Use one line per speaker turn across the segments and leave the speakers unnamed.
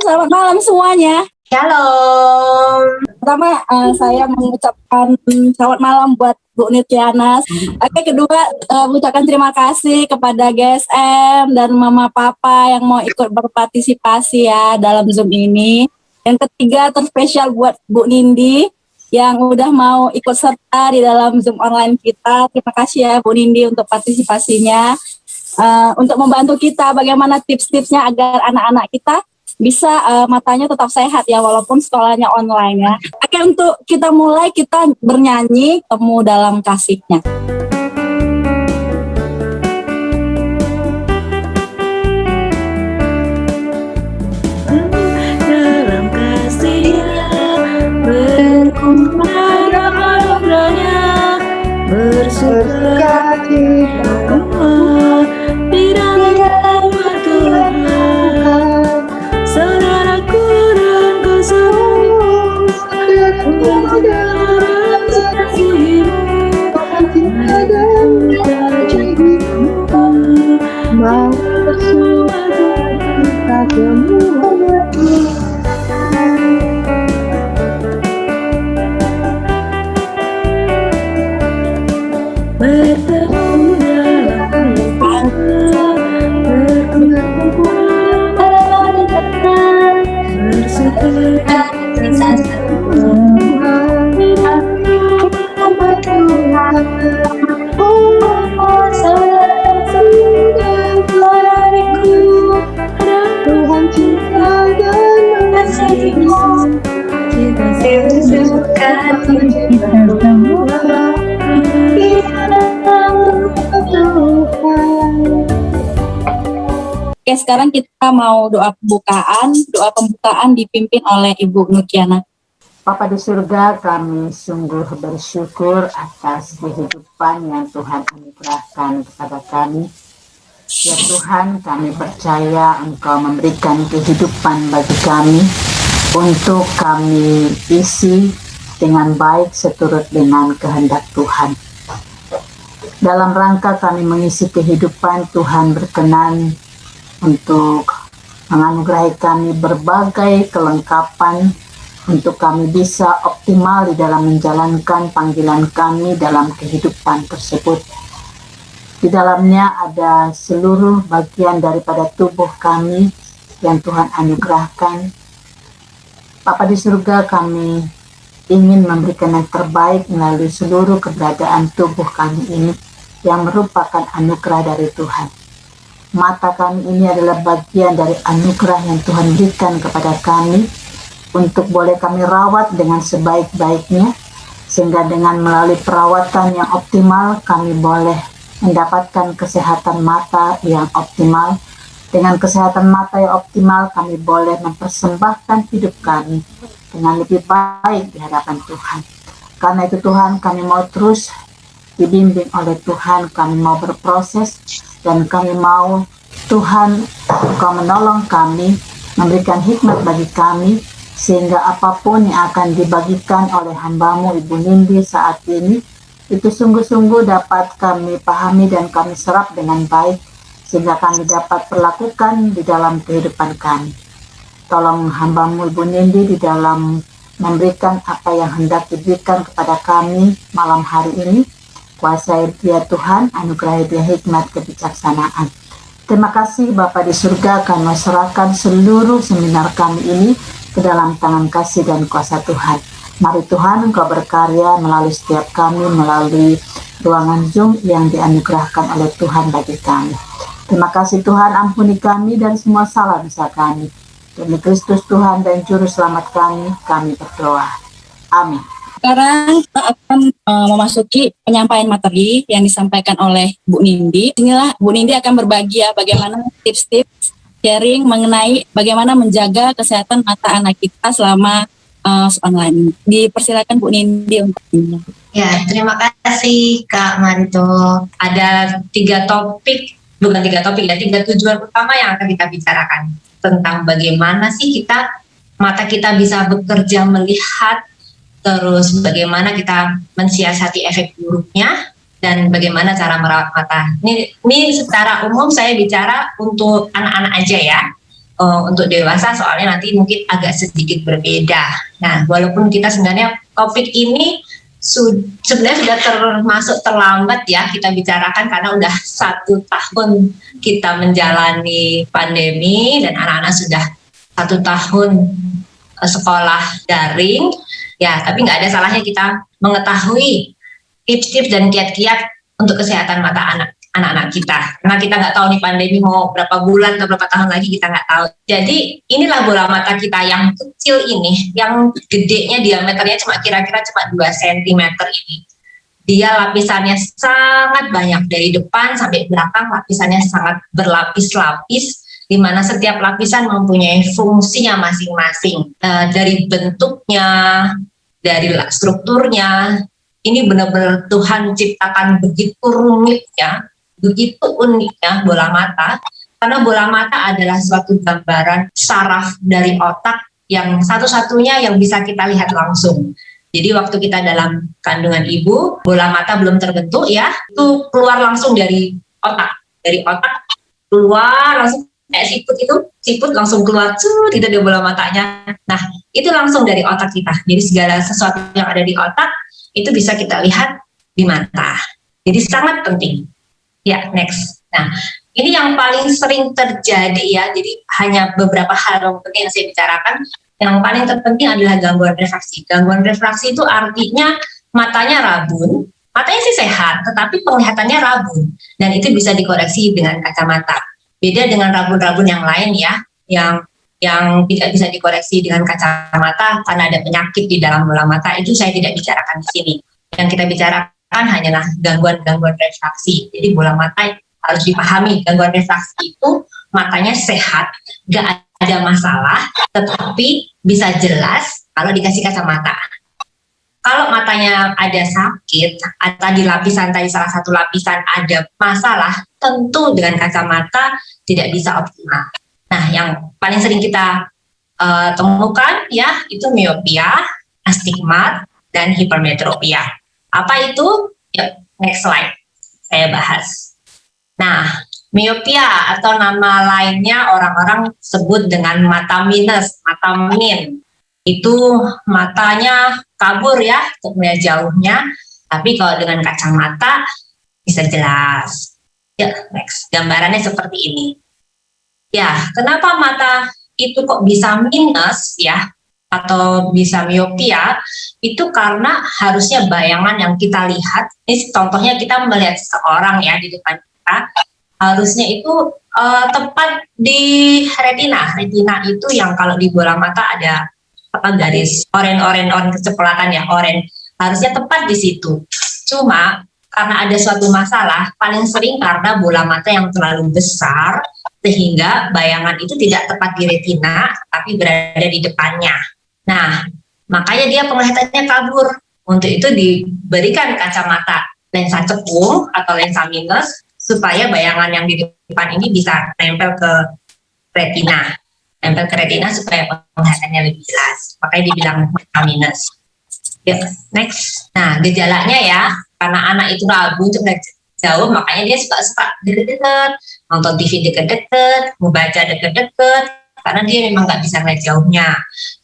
selamat malam semuanya.
Shalom.
Pertama, saya mengucapkan selamat malam buat Bu Nurkiana. Oke, kedua, mengucapkan terima kasih kepada GSM dan Mama Papa yang mau ikut berpartisipasi ya dalam Zoom ini. Yang ketiga, terspesial buat Bu Nindi yang udah mau ikut serta di dalam Zoom online kita. Terima kasih ya Bu Nindi untuk partisipasinya. Untuk membantu kita bagaimana tips-tipsnya agar anak-anak kita bisa matanya tetap sehat ya walaupun sekolahnya online ya. Oke, untuk kita mulai, kita bernyanyi Temu Dalam Kasih-Nya.
Dalam kasih-Nya berkumpul anugerahnya, bersuka cita di dalam Tuhan. Saudaraku dan kasihmu, dalam kasihmu, dan janjimu, mau bersuatu kita semua. Bertemu dalam Tuhan cinta dan mengasihi kita suka kita semua.
Oke, sekarang kita mau doa pembukaan. Doa pembukaan dipimpin oleh Ibu Nurkiana.
Bapa di surga, kami sungguh bersyukur atas kehidupan yang Tuhan anugerahkan kepada kami. Ya Tuhan, kami percaya Engkau memberikan kehidupan bagi kami untuk kami isi dengan baik seturut dengan kehendak Tuhan. Dalam rangka kami mengisi kehidupan, Tuhan berkenan untuk menganugerahi kami berbagai kelengkapan untuk kami bisa optimal di dalam menjalankan panggilan kami dalam kehidupan tersebut. Di dalamnya ada seluruh bagian daripada tubuh kami yang Tuhan anugerahkan. Bapa di surga, kami ingin memberikan yang terbaik melalui seluruh keberadaan tubuh kami ini yang merupakan anugerah dari Tuhan. Mata kami ini adalah bagian dari anugerah yang Tuhan berikan kepada kami untuk boleh kami rawat dengan sebaik-baiknya, sehingga dengan melalui perawatan yang optimal kami boleh mendapatkan kesehatan mata yang optimal. Dengan kesehatan mata yang optimal kami boleh mempersembahkan hidup kami dengan lebih baik di hadapan Tuhan. Karena itu Tuhan, kami mau terus dibimbing oleh Tuhan, kami mau berproses dan kami mau Tuhan Engkau menolong kami, memberikan hikmat bagi kami, sehingga apapun yang akan dibagikan oleh hamba-Mu Ibu Nindi saat ini, itu sungguh-sungguh dapat kami pahami dan kami serap dengan baik, sehingga kami dapat perlakukan di dalam kehidupan kami. Tolong hamba-Mu Ibu Nindi di dalam memberikan apa yang hendak diberikan kepada kami malam hari ini. Kuasai dia Tuhan, anugerahi dia hikmat kebijaksanaan. Terima kasih Bapa di surga, kami serahkan seluruh seminar kami ini ke dalam tangan kasih dan kuasa Tuhan. Mari Tuhan Engkau berkarya melalui setiap kami, melalui ruangan Zoom yang dianugerahkan oleh Tuhan bagi kami. Terima kasih Tuhan, ampuni kami dan semua salah dosa kami. Demi Kristus Tuhan dan Juru Selamat kami berdoa. Amin.
Sekarang kita akan memasuki penyampaian materi yang disampaikan oleh Bu Nindi. Inilah Bu Nindi akan berbagi ya bagaimana tips-tips sharing mengenai bagaimana menjaga kesehatan mata anak kita selama online. Dipersilakan Bu Nindi untuk ini.
Ya, terima kasih Kak Marito. Ada tiga tujuan utama yang akan kita bicarakan tentang bagaimana sih mata kita bisa bekerja melihat, terus bagaimana kita mensiasati efek buruknya, dan bagaimana cara merawat mata. Ini secara umum saya bicara untuk anak-anak aja ya. untuk dewasa soalnya nanti mungkin agak sedikit berbeda. Nah, walaupun kita sebenarnya topik ini sebenarnya sudah termasuk terlambat ya kita bicarakan karena udah 1 tahun kita menjalani pandemi dan anak-anak sudah 1 tahun sekolah daring ya, tapi nggak ada salahnya kita mengetahui tips-tips dan kiat-kiat untuk kesehatan mata anak-anak kita, karena kita nggak tahu nih pandemi mau berapa bulan atau berapa tahun lagi, kita nggak tahu. Jadi inilah bola mata kita yang kecil ini, yang gedenya diameternya kira-kira cuma 2 cm ini. Dia lapisannya sangat banyak, dari depan sampai belakang lapisannya sangat berlapis-lapis, di mana setiap lapisan mempunyai fungsinya masing-masing. Dari bentuknya, dari strukturnya, ini benar-benar Tuhan ciptakan begitu rumit ya, begitu uniknya bola mata, karena bola mata adalah suatu gambaran saraf dari otak yang satu-satunya yang bisa kita lihat langsung. Jadi waktu kita dalam kandungan ibu, bola mata belum terbentuk ya, itu keluar langsung dari otak keluar langsung kayak siput langsung keluar itu dari bola matanya. Nah, itu langsung dari otak kita. Jadi segala sesuatu yang ada di otak itu bisa kita lihat di mata. Jadi sangat penting. Ya, next. Nah, ini yang paling sering terjadi ya. Jadi hanya beberapa hal yang penting yang saya bicarakan. Yang paling terpenting adalah gangguan refraksi. Gangguan refraksi itu artinya matanya rabun. Matanya sih sehat, tetapi penglihatannya rabun. Dan itu bisa dikoreksi dengan kacamata. Beda dengan rabun-rabun yang lain ya, yang tidak bisa dikoreksi dengan kacamata karena ada penyakit di dalam bola mata, itu saya tidak bicarakan di sini. Yang kita bicarakan hanyalah gangguan-gangguan refraksi. Jadi bola mata harus dipahami, gangguan refraksi itu matanya sehat, gak ada masalah, tetapi bisa jelas kalau dikasih kacamata. Kalau matanya ada sakit, atau di lapisan tadi salah satu lapisan ada masalah, tentu dengan kacamata tidak bisa optimal. Nah, yang paling sering kita temukan ya itu miopia, astigmat, dan hipermetropia. Apa itu? Yuk, next slide. Saya bahas. Nah, miopia atau nama lainnya orang-orang sebut dengan mata minus, mata min. Itu matanya kabur ya untuk melihat jauhnya. Tapi kalau dengan kacamata bisa jelas. Ya, next. Gambarannya seperti ini. Ya, kenapa mata itu kok bisa minus ya? Atau bisa miopia, itu karena harusnya bayangan yang kita lihat, ini contohnya kita melihat seseorang ya di depan kita, harusnya itu tepat di retina. Retina itu yang kalau di bola mata ada garis oren kecoklatan ya, oren, harusnya tepat di situ. Cuma karena ada suatu masalah, paling sering karena bola mata yang terlalu besar, sehingga bayangan itu tidak tepat di retina, tapi berada di depannya. Nah, makanya dia penglihatannya kabur. Untuk itu diberikan kacamata lensa cekung atau lensa minus supaya bayangan yang di depan ini bisa nempel ke retina. Nempel ke retina supaya penglihatannya lebih jelas. Makanya dibilang mata minus. Yuk, next. Nah, gejalanya ya, karena anak itu ragu untuk jauh, makanya dia suka deket-deket, nonton TV deket-deket, membaca deket-deket, karena dia memang nggak bisa ngeliat jauhnya.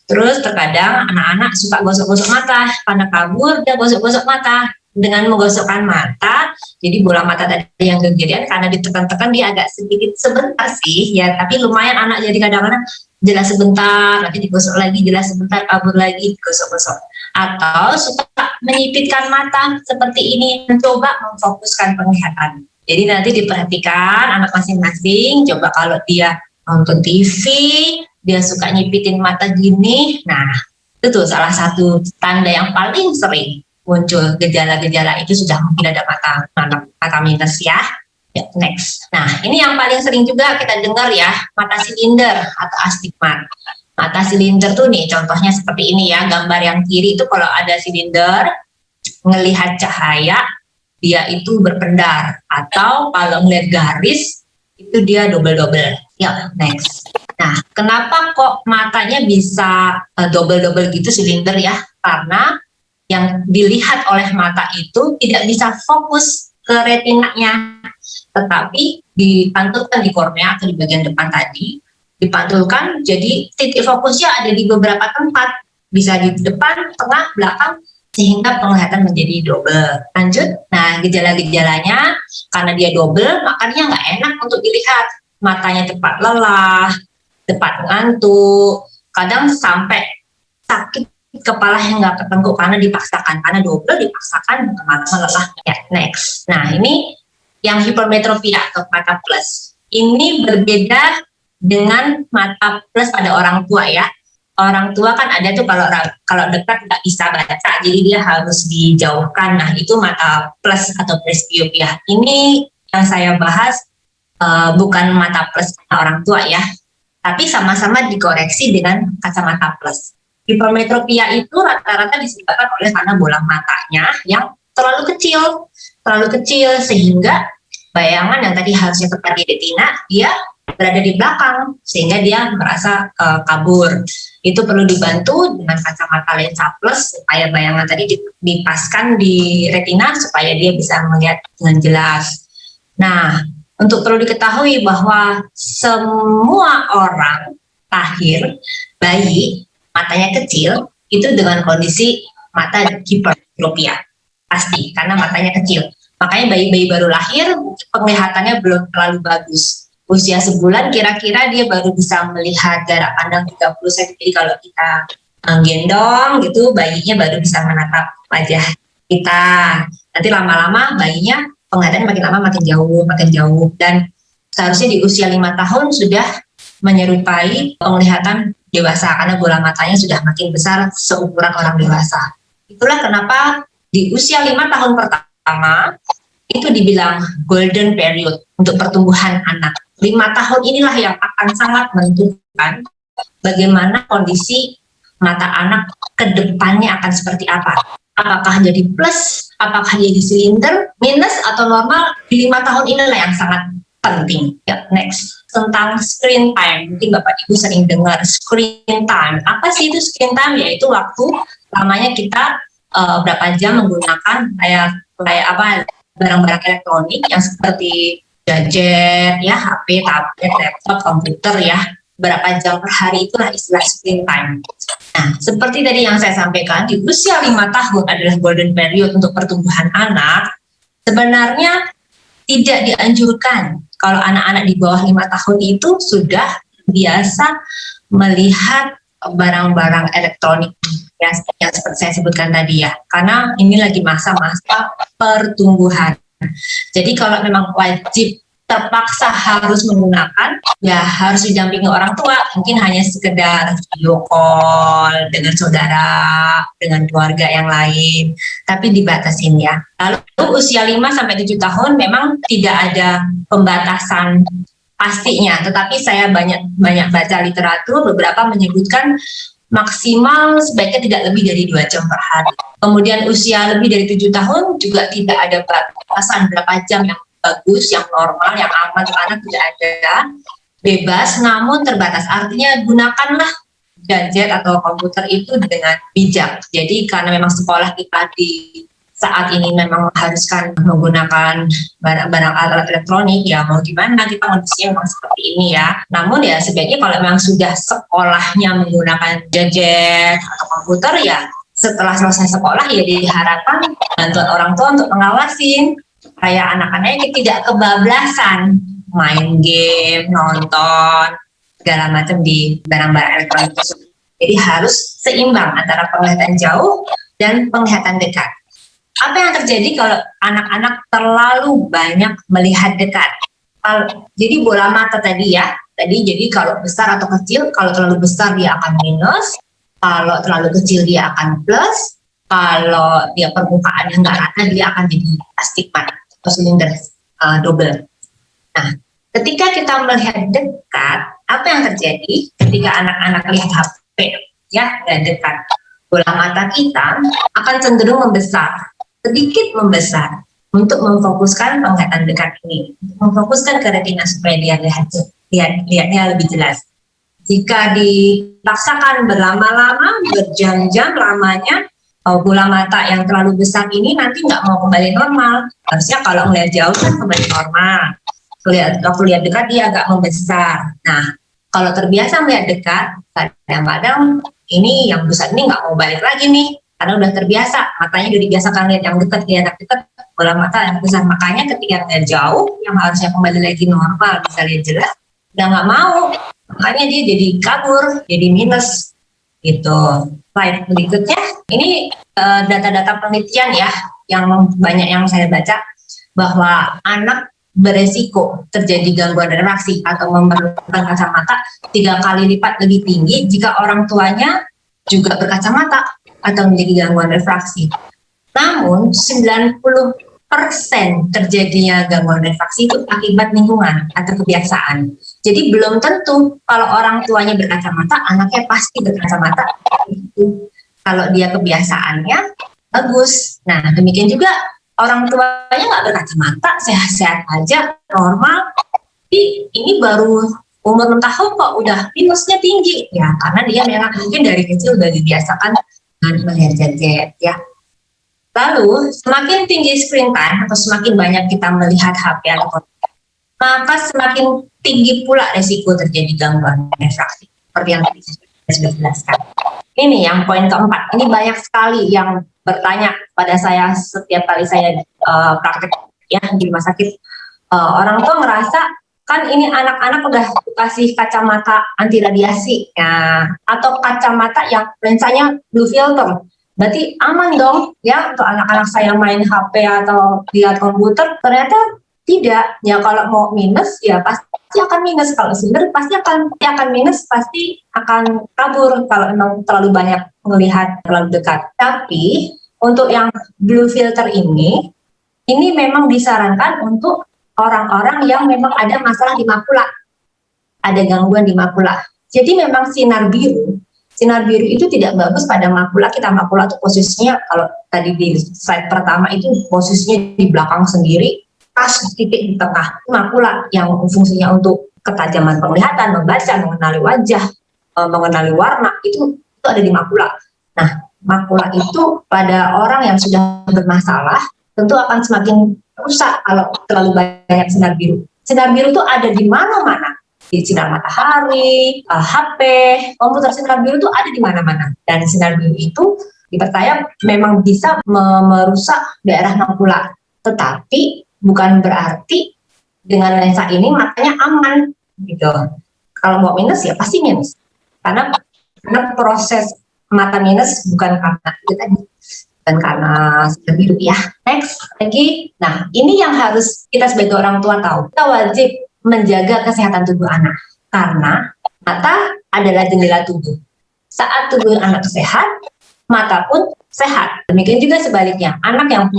Terus terkadang anak-anak suka gosok-gosok mata, karena kabur dia gosok-gosok mata. Dengan menggosokkan mata, jadi bola mata tadi yang kegedean karena ditekan-tekan dia agak sedikit sebentar sih, ya tapi lumayan anak jadi kadang-kadang jelas sebentar, nanti digosok lagi, jelas sebentar, kabur lagi, digosok-gosok. Atau suka menyipitkan mata seperti ini, mencoba memfokuskan penglihatan. Jadi nanti diperhatikan anak masing-masing, coba kalau dia nonton TV, dia suka nyipitin mata gini, nah itu tuh salah satu tanda yang paling sering muncul gejala-gejala itu sudah mungkin ada mata minus ya. Ya, next. Nah, ini yang paling sering juga kita dengar ya, mata silinder atau astigmat. Mata silinder tuh nih contohnya seperti ini ya, gambar yang kiri itu kalau ada silinder, ngelihat cahaya, dia itu berpendar. Atau kalau ngelihat garis, itu dia double-double. Ya, next. Nah, kenapa kok matanya bisa double-double gitu silinder ya? Karena yang dilihat oleh mata itu tidak bisa fokus ke retinanya, tetapi dipantulkan di kornea atau di bagian depan tadi, dipantulkan, jadi titik fokusnya ada di beberapa tempat, bisa di depan, tengah, belakang, sehingga penglihatan menjadi double. Lanjut, nah gejala-gejalanya karena dia double, makanya nggak enak untuk dilihat. Matanya cepat lelah, cepat ngantuk, kadang sampai sakit kepala yang nggak ketengguk karena dipaksakan, karena double dipaksakan lama-lama lelah. Ya, next. Nah ini yang hipermetropia atau mata plus. Ini berbeda dengan mata plus pada orang tua ya. Orang tua kan ada tuh kalau dekat nggak bisa baca, jadi dia harus dijauhkan. Nah itu mata plus atau presbiopia. Ini yang saya bahas bukan mata plus orang tua ya, tapi sama-sama dikoreksi dengan kacamata plus. Hipermetropia itu rata-rata disebabkan oleh karena bola matanya yang terlalu kecil sehingga bayangan yang tadi harusnya tepat di retina dia berada di belakang sehingga dia merasa kabur. Itu perlu dibantu dengan kacamata lensa plus supaya bayangan tadi dipaskan di retina supaya dia bisa melihat dengan jelas. Nah, untuk perlu diketahui bahwa semua orang lahir bayi matanya kecil itu dengan kondisi mata hipermetropia pasti karena matanya kecil. Makanya bayi-bayi baru lahir penglihatannya belum terlalu bagus. Usia sebulan kira-kira dia baru bisa melihat jarak pandang 30 cm. Jadi kalau kita gendong gitu bayinya baru bisa menatap wajah kita. Nanti lama-lama bayinya penglihatannya makin lama makin jauh dan seharusnya di usia 5 tahun sudah menyerupai penglihatan dewasa karena bola matanya sudah makin besar seukuran orang dewasa. Itulah kenapa di usia 5 tahun pertama itu dibilang golden period untuk pertumbuhan anak. 5 tahun inilah yang akan sangat menentukan bagaimana kondisi mata anak ke depannya akan seperti apa. Apakah jadi plus, apakah jadi silinder, minus, atau normal, di 5 tahun inilah yang sangat penting. Ya, next. Tentang screen time, mungkin Bapak Ibu sering dengar screen time. Apa sih itu screen time? Yaitu waktu lamanya kita berapa jam menggunakan kayak apa barang-barang elektronik yang seperti gadget, ya HP, tablet, laptop, komputer ya. Berapa jam per hari itulah istilah screen time. Nah, seperti tadi yang saya sampaikan, di usia 5 tahun adalah golden period untuk pertumbuhan anak. Sebenarnya tidak dianjurkan kalau anak-anak di bawah 5 tahun itu sudah biasa melihat barang-barang elektronik yang seperti saya sebutkan tadi ya, karena ini lagi masa-masa pertumbuhan. Jadi kalau memang wajib terpaksa harus menggunakan, ya harus didampingi orang tua, mungkin hanya sekedar video call dengan saudara, dengan keluarga yang lain, tapi dibatasin ya. Lalu usia 5-7 tahun memang tidak ada pembatasan pastinya, tetapi saya banyak baca literatur, beberapa menyebutkan maksimal sebaiknya tidak lebih dari 2 jam per hari. Kemudian usia lebih dari 7 tahun juga tidak ada batasan berapa jam yang bagus, yang normal, yang aman untuk anak tidak ada, bebas namun terbatas. Artinya gunakanlah gadget atau komputer itu dengan bijak. Jadi karena memang sekolah kita di saat ini memang mengharuskan menggunakan barang-barang alat elektronik, ya mau gimana, kita kondisinya memang seperti ini ya. Namun ya sebaiknya kalau memang sudah sekolahnya menggunakan gadget atau komputer, ya setelah selesai sekolah ya diharapkan bantuan orang tua untuk mengawasin supaya anak-anaknya tidak kebablasan main game, nonton, segala macam di barang-barang elektronik tersebut. Jadi harus seimbang antara penglihatan jauh dan penglihatan dekat. Apa yang terjadi kalau anak-anak terlalu banyak melihat dekat? Jadi bola mata tadi ya, jadi kalau besar atau kecil, kalau terlalu besar dia akan minus, kalau terlalu kecil dia akan plus, kalau dia permukaannya nggak rata dia akan jadi astigmat atau silinder double. Nah, ketika kita melihat dekat, apa yang terjadi ketika anak-anak lihat HP ya dan dekat? Bola mata kita akan cenderung membesar, sedikit membesar untuk memfokuskan penglihatan dekat ini, memfokuskan ke retina supaya dia lihatnya lebih jelas. Jika dipaksakan berlama-lama, berjam-jam lamanya, bola mata yang terlalu besar ini nanti nggak mau kembali normal. Harusnya kalau melihat jauh kan kembali normal. Waktu lihat dekat dia agak membesar. Nah, Kalau terbiasa melihat dekat, kadang-kadang ini yang besar ini nggak mau balik lagi nih, karena udah terbiasa, matanya udah dibiasakan lihat yang dekat, lihat yang dekat, bola mata yang besar. Makanya ketika lihat jauh, yang harusnya kembali lagi normal, bisa lihat jelas, udah nggak mau. Makanya dia jadi kabur, jadi minus gitu. Slide berikutnya, ini data-data penelitian ya, yang banyak yang saya baca, bahwa anak beresiko terjadi gangguan refraksi atau memerlukan kacamata 3 kali lipat lebih tinggi jika orang tuanya juga berkacamata atau menjadi gangguan refraksi. Namun 90% terjadinya gangguan refraksi itu akibat lingkungan atau kebiasaan. Jadi belum tentu kalau orang tuanya berkacamata, anaknya pasti berkacamata. Kalau dia kebiasaannya bagus. Nah, demikian juga orang tuanya nggak berkacamata, sehat-sehat aja, normal. Tapi ini baru umur 6 tahun kok udah minusnya tinggi. Ya, karena dia memang mungkin dari kecil udah dibiasakan dengan melihat gadget ya. Lalu, semakin tinggi screen time atau semakin banyak kita melihat HP atau komputer, maka semakin tinggi pula resiko terjadi gangguan refraksi. Seperti yang tadi saya sudah jelaskan. Ini yang poin keempat. Ini banyak sekali yang bertanya pada saya setiap kali saya praktek ya di rumah sakit. Orang tua ngerasa kan ini anak-anak udah kasih kacamata anti radiasi ya, atau kacamata yang lensanya blue filter. Berarti aman dong ya untuk anak-anak saya main HP atau lihat komputer. Ternyata tidak. Ya kalau mau minus ya pasti akan minus. Kalau silver pasti akan minus, pasti akan kabur kalau memang terlalu banyak melihat terlalu dekat. Tapi untuk yang blue filter ini memang disarankan untuk orang-orang yang memang ada masalah di makula, ada gangguan di makula. Jadi memang sinar biru itu tidak bagus pada makula kita. Makula itu posisinya, kalau tadi di slide pertama itu posisinya di belakang sendiri, pas titik di tengah. Makula yang fungsinya untuk ketajaman penglihatan, membaca, mengenali wajah, mengenali warna, itu ada di makula. Nah, makula itu pada orang yang sudah bermasalah tentu akan semakin rusak kalau terlalu banyak sinar biru. Sinar biru itu ada di mana-mana. Di sinar matahari, HP, komputer, sinar biru itu ada di mana-mana. Dan sinar biru itu dipercaya memang bisa merusak daerah makula. Tetapi bukan berarti dengan lensa ini matanya aman gitu. Kalau mau minus ya pasti minus. Karena proses mata minus bukan karena itu tadi, bukan karena sinar biru ya. Next lagi. Nah, ini yang harus kita sebagai orang tua tahu. Kita wajib menjaga kesehatan tubuh anak, karena mata adalah jendela tubuh. Saat tubuh anak sehat, mata pun sehat. Demikian juga sebaliknya, anak yang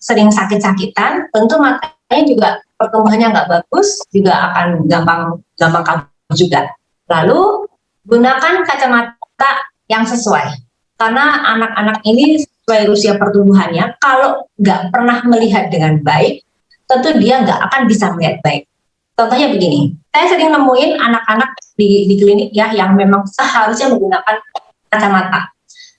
sering sakit-sakitan, tentu matanya juga pertumbuhannya nggak bagus, juga akan gampang kabur juga. Lalu gunakan kacamata yang sesuai, karena anak-anak ini sesuai usia pertumbuhannya, kalau nggak pernah melihat dengan baik, tentu dia nggak akan bisa melihat baik. Contohnya begini, saya sering nemuin anak-anak di klinik ya yang memang seharusnya menggunakan kacamata.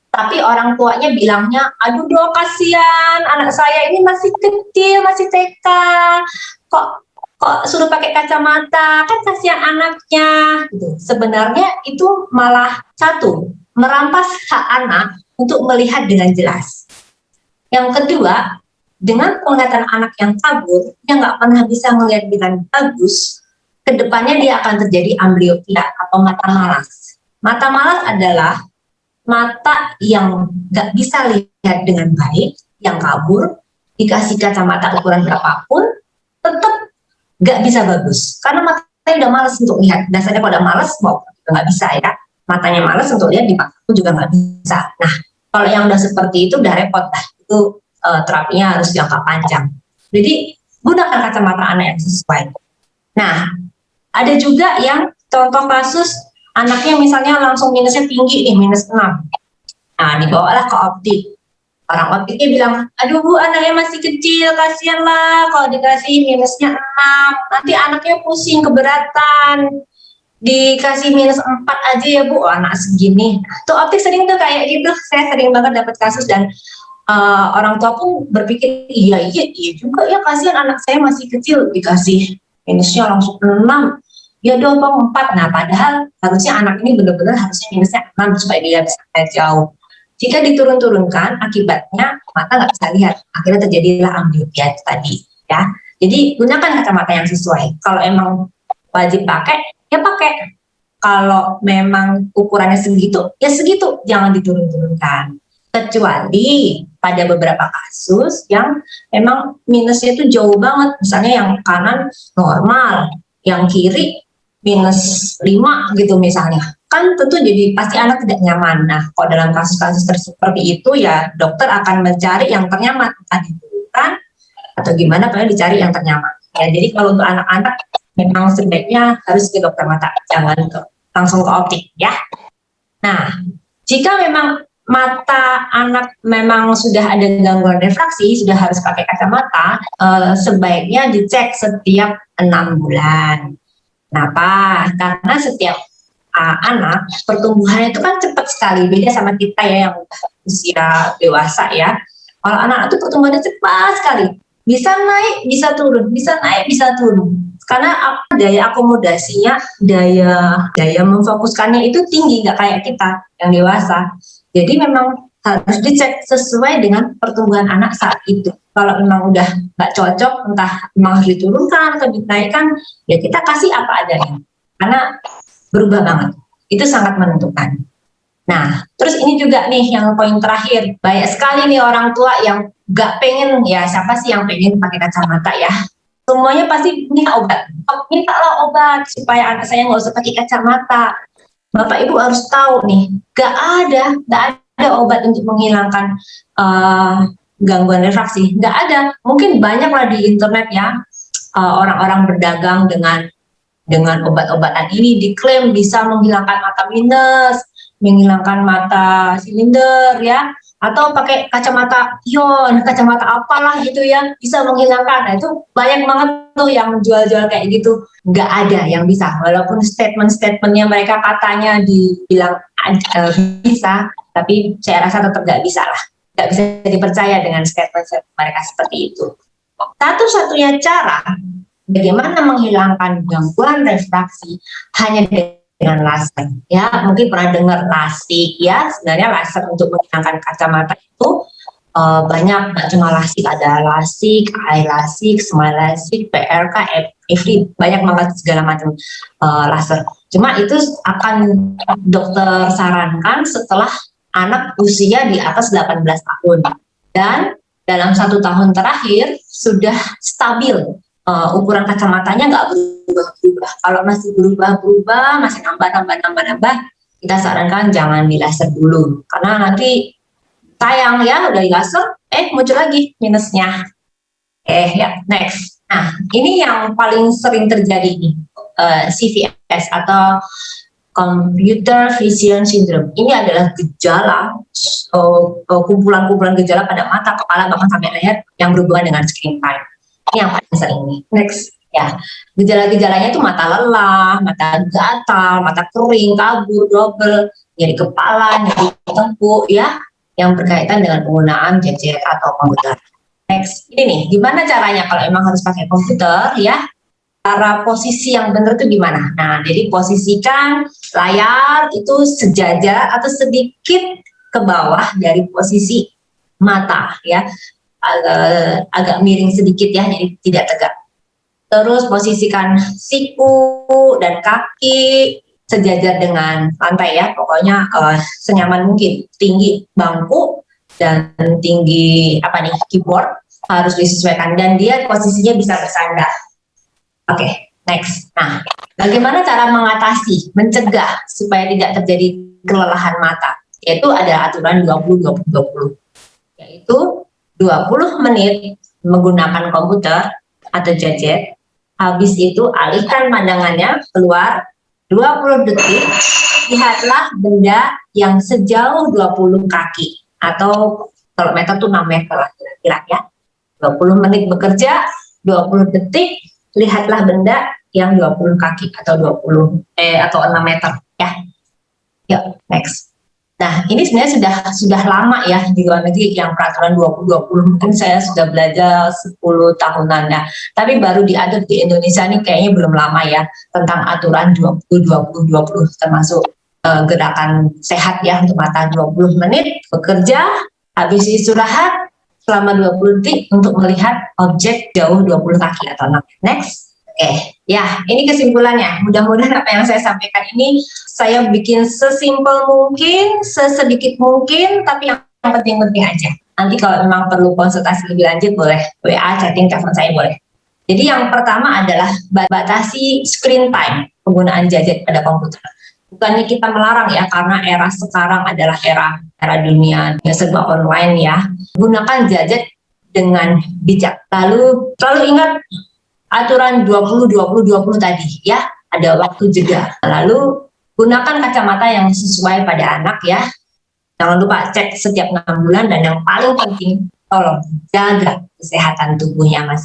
Tapi orang tuanya bilangnya, aduh dong kasihan, anak saya ini masih kecil, masih TK, kok suruh pakai kacamata, kan kasihan anaknya. Gitu. Sebenarnya itu malah satu, merampas hak anak untuk melihat dengan jelas. Yang kedua, dengan penglihatan anak yang kabur, dia nggak pernah bisa melihat dengan bagus, kedepannya dia akan terjadi amblyopia atau mata malas. Mata malas adalah mata yang nggak bisa lihat dengan baik, yang kabur, dikasih kacamata ukuran berapapun, tetap nggak bisa bagus. Karena matanya udah malas untuk lihat. Dasarnya kalau udah malas, mau nggak bisa ya. Matanya malas untuk lihat, dipaksa juga nggak bisa. Nah, kalau yang udah seperti itu udah repot lah. Itu terapinya harus jangka panjang. Jadi gunakan kacamata anak yang sesuai. Nah, ada juga yang contoh kasus anaknya misalnya langsung minusnya tinggi nih, minus 6. Nah, dibawalah ke optik. Orang optiknya bilang, aduh Bu, anaknya masih kecil, kasihan lah kalau dikasih minusnya 6. Nanti anaknya pusing, keberatan. Dikasih minus 4 aja ya Bu, anak segini. Tuh optik sering tuh kayak gitu. Saya sering banget dapat kasus dan orang tua pun berpikir iya juga ya, kasihan anak saya masih kecil dikasih minusnya langsung 6. ya 24. Nah, padahal harusnya anak ini benar-benar harusnya minusnya 6 supaya dia bisa lihat jauh. Jika diturun-turunkan, akibatnya mata nggak bisa lihat. Akhirnya terjadilah ambliopia tadi, ya. Jadi gunakan kacamata yang sesuai. Kalau emang wajib pakai, ya pakai. Kalau memang ukurannya segitu, ya segitu. Jangan diturun-turunkan. Kecuali pada beberapa kasus yang memang minusnya itu jauh banget. Misalnya yang kanan normal, yang kiri -5 gitu misalnya. Kan tentu jadi pasti anak tidak nyaman. Nah, kalau dalam kasus-kasus seperti itu ya dokter akan mencari yang ternyaman. Entah diturunkan atau gimana, pokoknya dicari yang ternyaman. Ya, jadi kalau untuk anak-anak memang sebaiknya harus ke dokter mata, jangan langsung ke optik ya. Nah, jika memang mata anak memang sudah ada gangguan refraksi, sudah harus pakai kacamata, sebaiknya dicek setiap 6 bulan. Kenapa? Karena setiap anak pertumbuhannya itu kan cepat sekali, beda sama kita ya yang usia dewasa ya. Kalau anak itu pertumbuhannya cepat sekali, bisa naik, bisa turun, bisa naik, bisa turun. Karena daya akomodasinya, daya memfokuskannya itu tinggi, nggak kayak kita yang dewasa. Jadi memang harus dicek sesuai dengan pertumbuhan anak saat itu. Kalau memang udah nggak cocok, entah memang harus diturunkan atau dinaikkan, ya kita kasih apa adanya. Karena berubah banget. Itu sangat menentukan. Nah, terus ini juga nih yang poin terakhir. Banyak sekali nih orang tua yang nggak pengen, ya siapa sih yang pengen pakai kacamata ya? Semuanya pasti minta obat. Mintalah obat supaya anak saya nggak usah pakai kacamata. Bapak Ibu harus tahu nih, nggak ada obat untuk menghilangkan gangguan refraksi. Nggak ada. Mungkin banyak lah di internet ya, orang-orang berdagang dengan obat-obatan ini diklaim bisa menghilangkan mata minus, menghilangkan mata silinder ya, atau pakai kacamata ion, kacamata apalah gitu ya, bisa menghilangkan. Nah, itu banyak banget tuh yang jual-jual kayak gitu. Nggak ada yang bisa, walaupun statement-statementnya mereka katanya dibilang bisa, tapi saya rasa tetap nggak bisa lah, nggak bisa dipercaya dengan statement mereka seperti itu. Satu-satunya cara bagaimana menghilangkan gangguan refraksi hanya dengan laser. Ya, mungkin pernah dengar LASIK ya. Sebenarnya laser untuk menghilangkan kacamata itu banyak, nggak cuma LASIK, ada LASIK, eye LASIK, smile LASIK, PRK, EFRI, banyak banget segala macam laser. Cuma itu akan dokter sarankan setelah anak usia di atas 18 tahun. Dan dalam 1 tahun terakhir sudah stabil. Ukuran kacamatanya nggak berubah-ubah. Kalau masih berubah-ubah, masih nambah, kita sarankan jangan di laser dulu. Karena nanti sayang ya, udah di laser, muncul lagi minusnya. Ya, next. Nah, ini yang paling sering terjadi nih, CVS atau Computer Vision Syndrome. Ini adalah gejala, kumpulan-kumpulan gejala pada mata, kepala, bahkan sampai leher yang berhubungan dengan screen time. Ini yang paling sering nih. Next, ya, gejala-gejalanya itu mata lelah, mata gatal, mata kering, kabur, double, nyeri kepala, nyeri tengkuk, ya, yang berkaitan dengan penggunaan gadget atau komputer. Next, ini nih, gimana caranya kalau emang harus pakai komputer, ya? Cara posisi yang benar itu gimana? Nah, jadi posisikan layar itu sejajar atau sedikit ke bawah dari posisi mata, ya. Agak miring sedikit ya, jadi tidak tegak. Terus posisikan siku dan kaki sejajar dengan lantai ya, pokoknya senyaman mungkin. Tinggi bangku dan tinggi keyboard harus disesuaikan, dan dia posisinya bisa bersandar. Oke, next. Nah, bagaimana cara mengatasi, mencegah supaya tidak terjadi kelelahan mata? Yaitu ada aturan 20-20-20, yaitu 20 menit menggunakan komputer atau gadget, habis itu alihkan pandangannya keluar, 20 detik, lihatlah benda yang sejauh 20 kaki, atau kalau meter itu 6 meter lah kira-kira ya. 20 menit bekerja, 20 detik, lihatlah benda yang 20 kaki atau 6 meter ya. Yuk, next. Nah, ini sebenarnya sudah lama ya di luar negeri yang peraturan 2020, mungkin saya sudah belajar 10 tahunan ya. Tapi baru diatur di Indonesia ini kayaknya belum lama ya, tentang aturan 20-20-20 termasuk gerakan sehat ya untuk mata 20 menit bekerja, habis istirahat selama 20 detik untuk melihat objek jauh 20 kaki atau 6. Next. Oke, ya ini kesimpulannya. Mudah-mudahan apa yang saya sampaikan ini saya bikin sesimpel mungkin, sesedikit mungkin, tapi yang penting-penting aja. Nanti kalau memang perlu konsultasi lebih lanjut boleh WA, chatting, telepon saya boleh. Jadi yang pertama adalah batasi screen time, penggunaan gadget pada komputer. Bukannya kita melarang ya, karena era sekarang adalah era dunia serba online ya. Gunakan gadget dengan bijak. Lalu ingat aturan 20-20-20 tadi ya, ada waktu jeda. Lalu gunakan kacamata yang sesuai pada anak ya. Jangan lupa cek setiap 6 bulan, dan yang paling penting tolong jaga kesehatan tubuhnya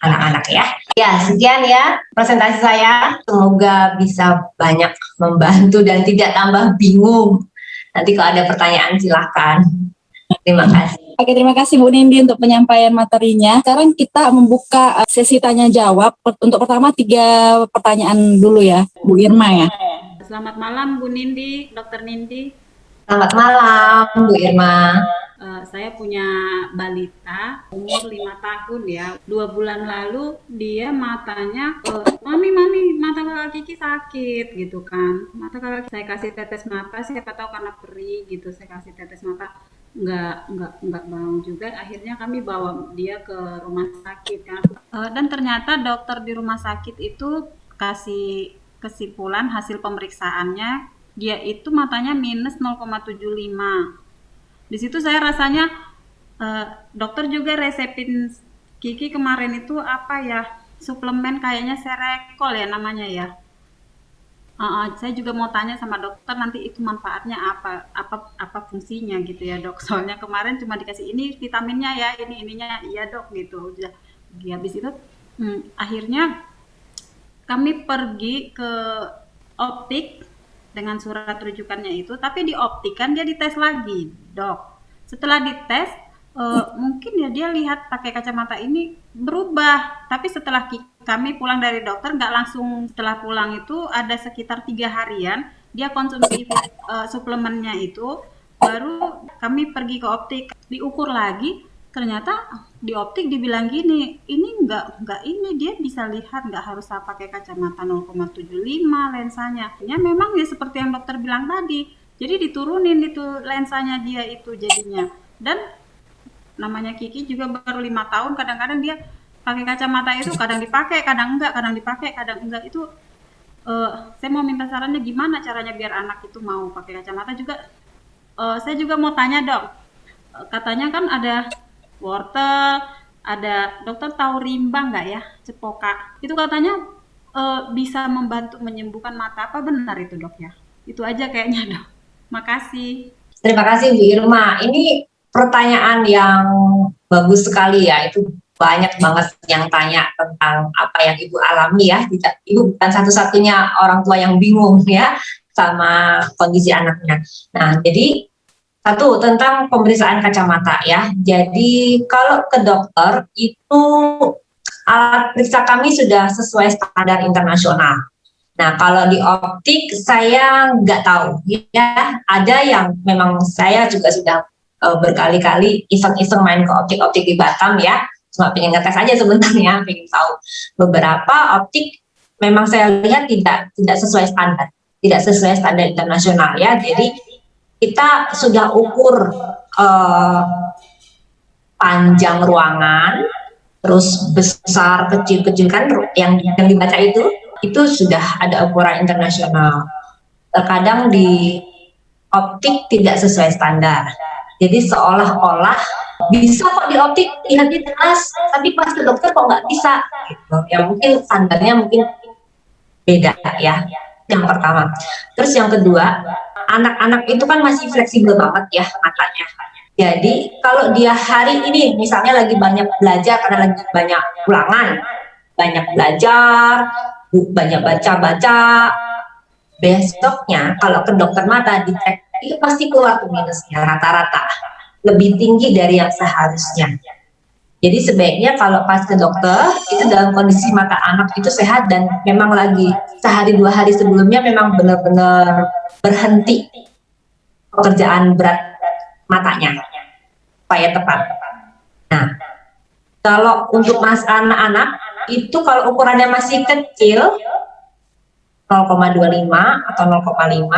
anak-anak ya. Ya, sekian ya presentasi saya. Semoga bisa banyak membantu dan tidak tambah bingung. Nanti kalau ada pertanyaan silahkan. Terima kasih.
Oke, terima kasih Bu Nindi untuk penyampaian materinya. Sekarang kita membuka sesi tanya jawab. Untuk pertama 3 pertanyaan dulu ya, Bu Irma ya.
Selamat malam Bu Nindi, Dokter Nindi.
Selamat malam Bu Irma.
Saya punya balita umur 5 tahun ya. 2 bulan lalu dia matanya, mami mata kakak Kiki sakit gitu kan. Mata kakak, saya kasih tetes mata, siapa tahu karena perih gitu, saya kasih tetes mata. Enggak mau juga, akhirnya kami bawa dia ke rumah sakit kan, dan ternyata dokter di rumah sakit itu kasih kesimpulan hasil pemeriksaannya dia itu matanya minus 0,75. Di situ saya rasanya dokter juga resepin Kiki kemarin itu apa ya, suplemen kayaknya Serekol ya namanya ya. Saya juga mau tanya sama dokter nanti itu manfaatnya apa fungsinya gitu ya dok. Soalnya kemarin cuma dikasih ini vitaminnya ya, ininya iya dok gitu. Udah habis itu akhirnya kami pergi ke optik dengan surat rujukannya itu, tapi di optik kan dia dites lagi dok. Setelah dites mungkin ya dia lihat pakai kacamata ini berubah, tapi setelah kami pulang dari dokter, nggak langsung setelah pulang itu ada sekitar 3 harian dia konsumsi suplemennya itu, baru kami pergi ke optik diukur lagi, ternyata di optik dibilang gini, ini nggak ini dia bisa lihat nggak harus pakai kacamata 0,75 lensanya. Ya memang ya seperti yang dokter bilang tadi, jadi diturunin itu lensanya dia itu jadinya. Dan namanya Kiki juga baru 5 tahun, kadang-kadang dia pakai kacamata itu kadang dipakai, kadang enggak itu. Saya mau minta sarannya gimana caranya biar anak itu mau pakai kacamata juga. Saya juga mau tanya dok, katanya kan ada wortel, ada dokter tahu rimbang nggak ya, cepoka itu katanya bisa membantu menyembuhkan mata, apa benar itu dok ya? Itu aja kayaknya dok. Makasih.
Terima kasih Bu Irma. Ini pertanyaan yang bagus sekali ya. Itu banyak banget yang tanya tentang apa yang Ibu alami ya. Ibu bukan satu-satunya orang tua yang bingung ya sama kondisi anaknya. Nah, jadi satu tentang pemeriksaan kacamata ya. Jadi kalau ke dokter itu alat periksa kami sudah sesuai standar internasional. Nah, kalau di optik saya nggak tahu ya. Ada yang memang saya juga sudah berkali-kali iseng-iseng main ke optik-optik di Batam ya. Cuma pengen ngetes aja sebenarnya, pengen tahu. Beberapa optik memang saya lihat tidak sesuai standar internasional ya. Jadi kita sudah ukur panjang ruangan, terus besar kecil kan yang dibaca itu sudah ada ukuran internasional. Terkadang di optik tidak sesuai standar. Jadi seolah-olah bisa kok di optik lihatnya jelas, tapi pas ke dokter kok nggak bisa. Gitu. Ya mungkin standarnya mungkin beda ya. Yang pertama. Terus yang kedua, anak-anak itu kan masih fleksibel banget ya matanya. Jadi kalau dia hari ini misalnya lagi banyak belajar karena lagi banyak ulangan, banyak belajar, banyak baca-baca, besoknya kalau ke dokter mata dicek itu pasti keluar tuh minusnya rata-rata lebih tinggi dari yang seharusnya. Jadi sebaiknya kalau pas ke dokter itu dalam kondisi mata anak itu sehat dan memang lagi sehari 2 hari sebelumnya memang benar-benar berhenti pekerjaan berat matanya supaya tepat. Nah, kalau untuk anak-anak itu kalau ukurannya masih kecil 0,25 atau 0,5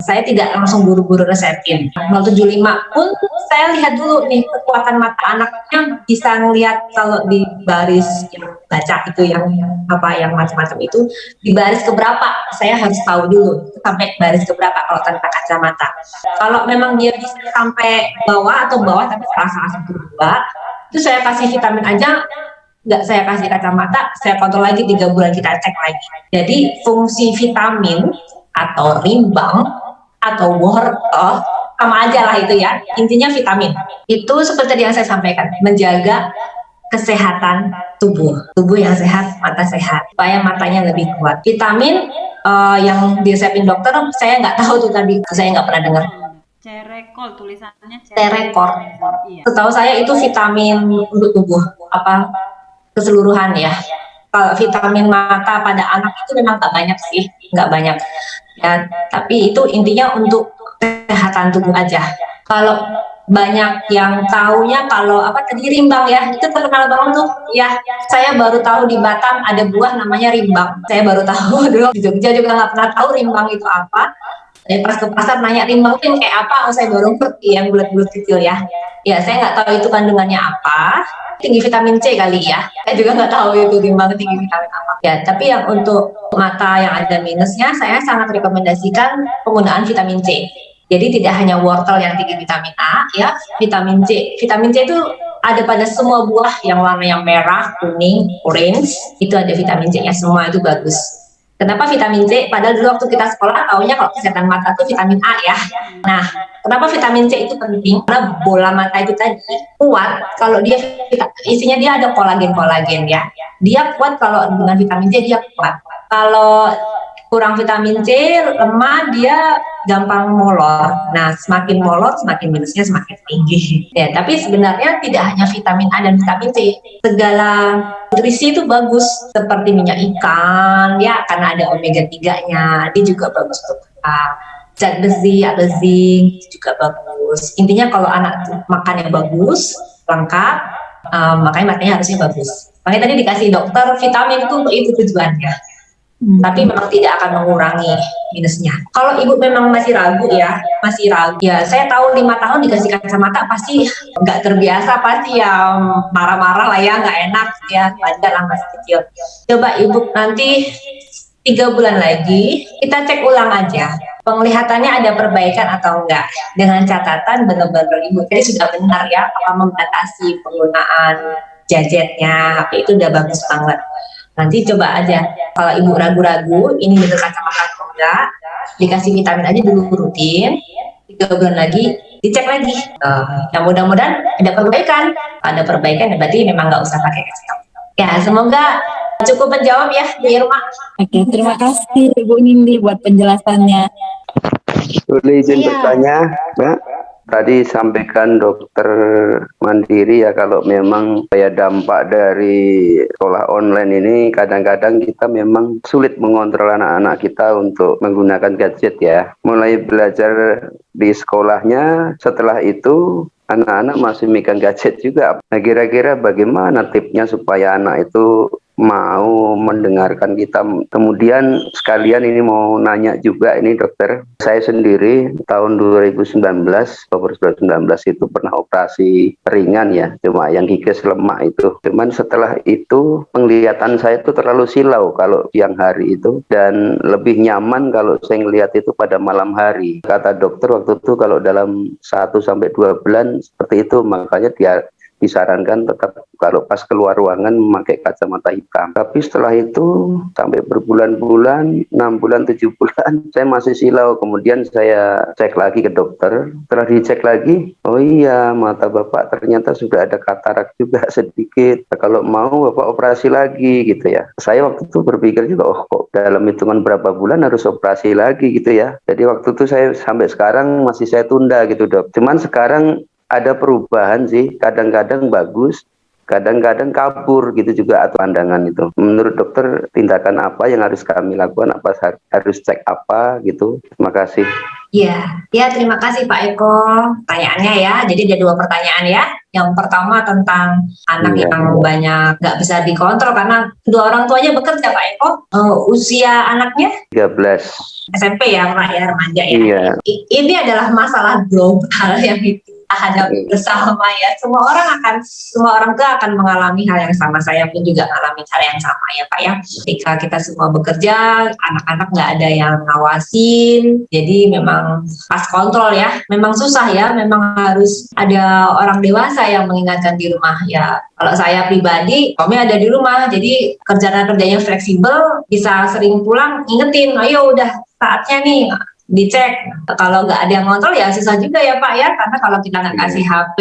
saya tidak langsung buru-buru resepin. 0,75 pun saya lihat dulu nih kekuatan mata anaknya, bisa ngelihat kalau di baris yang baca itu yang macam-macam itu di baris keberapa, saya harus tahu dulu sampai baris keberapa kalau tanpa kacamata. Kalau memang dia bisa sampai bawah tapi salah kedua itu saya kasih vitamin aja, nggak saya kasih kacamata, saya kontrol lagi 3 bulan kita cek lagi. Jadi fungsi vitamin atau rimbang atau wortel sama aja lah itu ya, intinya vitamin itu seperti yang saya sampaikan, menjaga kesehatan tubuh yang sehat, mata sehat supaya matanya lebih kuat. Vitamin yang diresepin dokter saya nggak tahu tuh, tadi saya nggak pernah dengar.
Cerekol, tulisannya
Cerekol.
Iya.
Setahu saya itu vitamin untuk tubuh keseluruhan ya. Kalau vitamin mata pada anak itu memang nggak banyak ya, tapi itu intinya untuk kesehatan tubuh aja. Kalau banyak yang taunya kalau tadi rimbang ya, itu terkenal banget tuh ya. Saya baru tahu di Batam ada buah namanya rimbang, saya baru tahu. Dulu di Jogja juga nggak pernah tahu rimbang itu apa. Pas ke pasar nanya rimbang itu kayak apa, saya baru ngerti yang bulat-bulat kecil ya. Ya saya nggak tahu itu kandungannya apa. Tinggi vitamin C kali ya. Saya juga nggak tahu itu rimbang tinggi vitamin apa. Ya, tapi yang untuk mata yang ada minusnya, saya sangat rekomendasikan penggunaan vitamin C. Jadi tidak hanya wortel yang tinggi vitamin A, ya, vitamin C. Vitamin C itu ada pada semua buah yang warna yang merah, kuning, orange, itu ada vitamin C-nya, semua itu bagus. Kenapa vitamin C? Padahal dulu waktu kita sekolah taunya kalau kesehatan mata itu vitamin A ya. Nah, kenapa vitamin C itu penting? Karena bola mata itu tadi kuat kalau dia isinya dia ada kolagen ya. Dia kuat kalau dengan vitamin C, dia kuat. Kalau kurang vitamin C, lemah, dia gampang molor. Nah, semakin molor, semakin minusnya semakin tinggi. Ya, tapi sebenarnya tidak hanya vitamin A dan vitamin C, segala nutrisi itu bagus, seperti minyak ikan, ya, karena ada omega 3-nya, dia juga bagus untuk zat besi atau zinc juga bagus. Intinya kalau anak makannya bagus, lengkap, makanya matanya harusnya bagus. Makanya tadi dikasih dokter vitamin itu untuk itu tujuannya. Tapi memang tidak akan mengurangi minusnya. Kalau ibu memang masih ragu ya, saya tahu 5 tahun dikasih kacamata pasti nggak terbiasa, pasti ya marah-marah lah ya, nggak enak ya, wajar lah masih kecil. Coba ibu nanti 3 bulan lagi kita cek ulang aja, penglihatannya ada perbaikan atau enggak, dengan catatan benar-benar ibu jadi sudah benar ya, apa membatasi penggunaan gadgetnya, itu udah bagus banget. Nanti coba aja, kalau ibu ragu-ragu ini bener kacamata atau enggak, dikasih vitamin aja dulu rutin, 3 bulan lagi dicek lagi. Ya mudah-mudahan ada perbaikan. Ada perbaikan berarti memang nggak usah pakai kacamata. Ya, semoga cukup menjawab ya Bu Irma.
Oke, terima kasih Ibu Nindi buat penjelasannya.
Boleh izin bertanya, Mbak? Tadi sampaikan dokter mandiri ya, kalau memang dampak dari sekolah online ini kadang-kadang kita memang sulit mengontrol anak-anak kita untuk menggunakan gadget ya. Mulai belajar di sekolahnya, setelah itu anak-anak masih megang gadget juga. Nah, kira-kira bagaimana tipsnya supaya anak itu mau mendengarkan kita? Kemudian sekalian ini mau nanya juga ini dokter, saya sendiri tahun 2019 itu pernah operasi ringan ya, cuma yang kikis lemak itu. Cuman setelah itu penglihatan saya itu terlalu silau kalau siang hari itu, dan lebih nyaman kalau saya ngelihat itu pada malam hari. Kata dokter waktu itu kalau dalam 1-2 bulan seperti itu, makanya dia disarankan tetap kalau pas keluar ruangan memakai kacamata hitam. Tapi setelah itu sampai berbulan-bulan, 6 bulan, 7 bulan, saya masih silau. Kemudian saya cek lagi ke dokter. Setelah dicek lagi, oh iya, mata Bapak ternyata sudah ada katarak juga sedikit. Nah, kalau mau Bapak operasi lagi gitu ya. Saya waktu itu berpikir juga, oh kok dalam hitungan berapa bulan harus operasi lagi gitu ya. Jadi waktu itu saya sampai sekarang masih saya tunda gitu, Dok. Cuman sekarang ada perubahan sih, kadang-kadang bagus, kadang-kadang kabur gitu juga atau pandangan itu. Menurut dokter, tindakan apa yang harus kami lakukan, apa harus cek apa gitu. Terima kasih.
Ya, terima kasih Pak Eko. Pertanyaannya ya, jadi ada 2 pertanyaan ya. Yang pertama tentang anak yang banyak nggak bisa dikontrol karena kedua orang tuanya bekerja Pak Eko. Usia anaknya
13.
SMP ya, remaja ya.
Iya.
Ini adalah masalah global yang kita hadapi bersama ya. Semua orang tua akan mengalami hal yang sama. Saya pun juga mengalami hal yang sama ya Pak ya. Ketika kita semua bekerja, anak-anak nggak ada yang ngawasin. Jadi memang pas kontrol ya. Memang susah ya. Memang harus ada orang dewasa yang mengingatkan di rumah ya. Kalau saya pribadi, kami ada di rumah. Jadi kerjanya fleksibel, bisa sering pulang ingetin, ayo udah saatnya nih dicek. Kalau nggak ada yang ngontrol ya susah juga ya Pak ya, karena kalau kita nggak kasih HP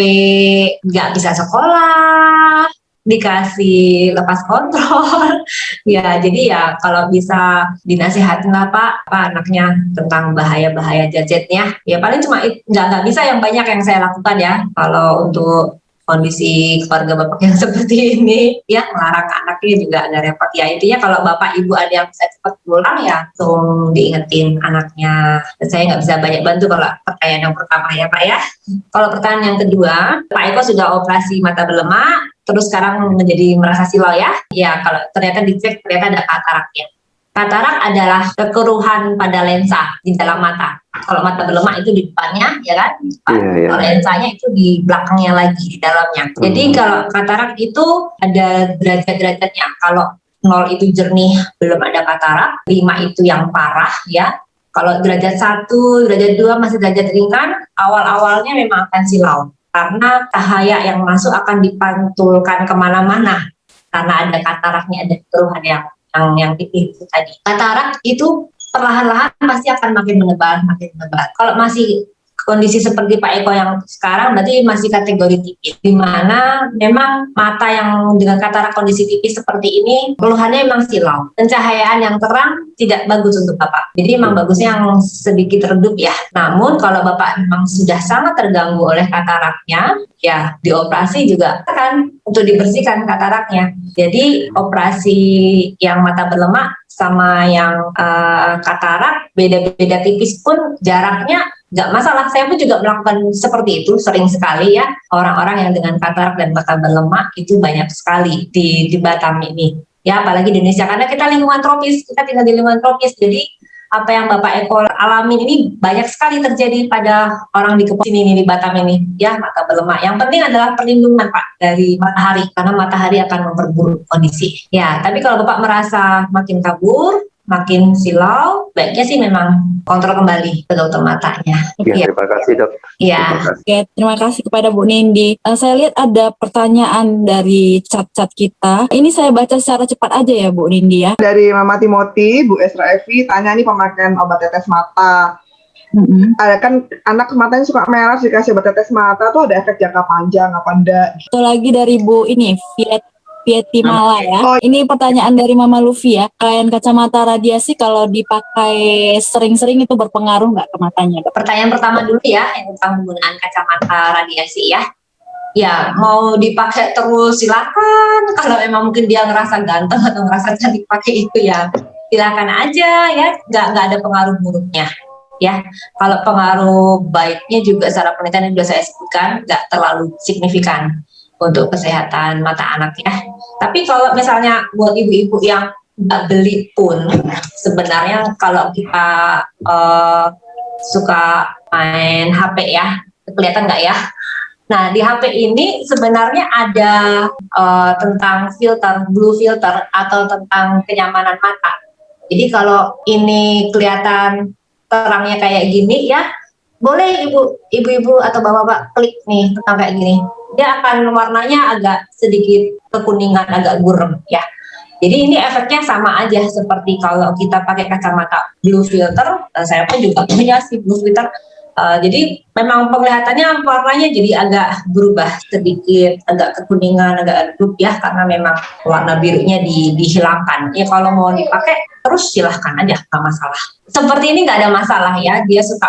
nggak bisa sekolah, dikasih lepas kontrol ya. Jadi ya kalau bisa dinasihatin lah Pak, anaknya tentang bahaya-bahaya gadgetnya ya. Paling cuma nggak bisa yang banyak yang saya lakukan ya kalau untuk kondisi keluarga Bapak yang seperti ini ya, melarang anaknya juga agak repot ya. Intinya kalau Bapak Ibu ada yang bisa cepat pulang ya langsung diingetin anaknya. Dan saya nggak bisa banyak bantu kalau pertanyaan yang pertama ya Pak ya. Kalau pertanyaan yang kedua, Pak Eko sudah operasi mata berlemak, terus sekarang menjadi merasa silau ya. Ya, kalau ternyata dicek ternyata ada kataraknya. Katarak adalah kekeruhan pada lensa di dalam mata. Kalau mata berlemak itu di depannya, ya kan? Kalau lensanya itu di belakangnya lagi, di dalamnya. Jadi kalau katarak itu ada derajat-derajatnya. Kalau 0 itu jernih, belum ada katarak. 5 itu yang parah, ya. Kalau derajat 1, derajat 2 masih derajat ringan, awal-awalnya memang akan silau. Karena cahaya yang masuk akan dipantulkan kemana-mana. Karena ada kataraknya, ada kekeruhan yang tipis itu tadi. Katarak itu perlahan-lahan pasti akan makin menebal. Kalau masih kondisi seperti Pak Eko yang sekarang berarti masih kategori tipis, di mana memang mata yang dengan katarak kondisi tipis seperti ini keluhannya memang silau. Pencahayaan yang terang tidak bagus untuk Bapak. Jadi memang bagusnya yang sedikit redup ya. Namun kalau Bapak memang sudah sangat terganggu oleh kataraknya, ya dioperasi juga kan untuk dibersihkan kataraknya. Jadi operasi yang mata berlemak sama yang katarak beda-beda tipis pun jaraknya nggak masalah. Saya pun juga melakukan seperti itu sering sekali ya. Orang-orang yang dengan katarak dan mata berlemak itu banyak sekali di Batam ini ya, apalagi di Indonesia karena kita lingkungan tropis, kita tinggal di lingkungan tropis. Jadi apa yang Bapak Eko alami ini banyak sekali terjadi pada orang di sini di Batam ini ya, mata berlemak. Yang penting adalah perlindungan Pak dari matahari, karena matahari akan memperburuk kondisi ya. Tapi kalau Bapak merasa makin kabur, makin silau, baiknya sih memang kontrol kembali ke dokter matanya.
Ya, terima kasih Dok.
Ya.
Oke, terima kasih kepada Bu Nindi. Saya lihat ada pertanyaan dari chat-chat kita. Ini saya baca secara cepat aja ya Bu Nindi ya.
Dari Mama Timoti, Bu Esra Evi, tanya nih pemakaian obat tetes mata. Ada kan anak matanya suka merah, dikasih obat tetes mata tuh ada efek jangka panjang apa enggak?
Itu lagi dari Bu ini, Vieti Mala ya. Ini pertanyaan dari Mama Luffy ya. Kain kacamata radiasi kalau dipakai sering-sering itu berpengaruh nggak ke matanya?
Pertanyaan pertama dulu ya, yang tentang penggunaan kacamata radiasi ya. Ya, mau dipakai terus silakan. Kalau memang mungkin dia ngerasa ganteng atau ngerasa cantik pakai itu ya, silakan aja ya. Nggak ada pengaruh buruknya. Ya, kalau pengaruh baiknya juga secara penelitian yang sudah saya sebutkan nggak terlalu signifikan untuk kesehatan mata anak ya. Tapi kalau misalnya buat ibu-ibu yang nggak beli pun, sebenarnya kalau kita suka main HP ya, kelihatan nggak ya? Nah di HP ini sebenarnya ada tentang filter, blue filter atau tentang kenyamanan mata. Jadi kalau ini kelihatan terangnya kayak gini ya, boleh ibu-ibu atau bapak-bapak klik nih tentang kayak gini. dia akan warnanya agak sedikit kekuningan, agak gurem ya. Jadi ini efeknya sama aja seperti kalau kita pakai kacamata blue filter. Saya pun juga punya sih blue filter. Jadi memang penglihatannya warnanya jadi agak berubah sedikit, agak kekuningan, agak redup ya, karena memang warna birunya dihilangkan. Ya kalau mau dipakai terus silahkan aja, nggak masalah. Seperti ini nggak ada masalah ya, dia suka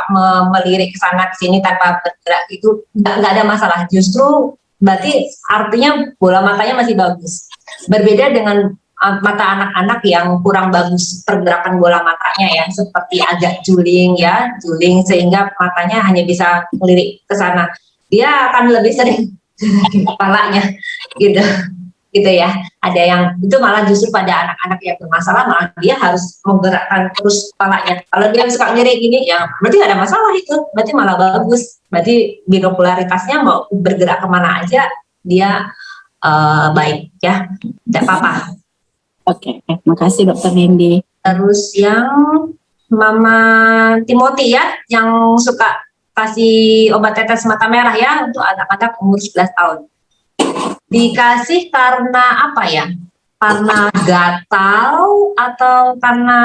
melirik ke sana ke sini tanpa bergerak itu nggak ada masalah. Justru berarti artinya bola matanya masih bagus. Berbeda dengan mata anak-anak yang kurang bagus pergerakan bola matanya ya, seperti agak juling sehingga matanya hanya bisa melirik ke sana. Dia akan lebih sering kepalanya gitu ya. Ada yang itu malah justru pada anak-anak yang bermasalah, malah dia harus menggerakkan terus kepalanya. Kalau dia suka ngiri gini ya berarti nggak ada masalah, itu berarti malah bagus, berarti binokularitasnya mau bergerak kemana aja dia baik ya, tidak apa-apa.
Oke, makasih Dokter Nindi.
Terus yang Mama Timothy ya, yang suka kasih obat tetes mata merah ya untuk anak-anak umur 11 tahun. Dikasih karena apa ya? Karena gatal atau karena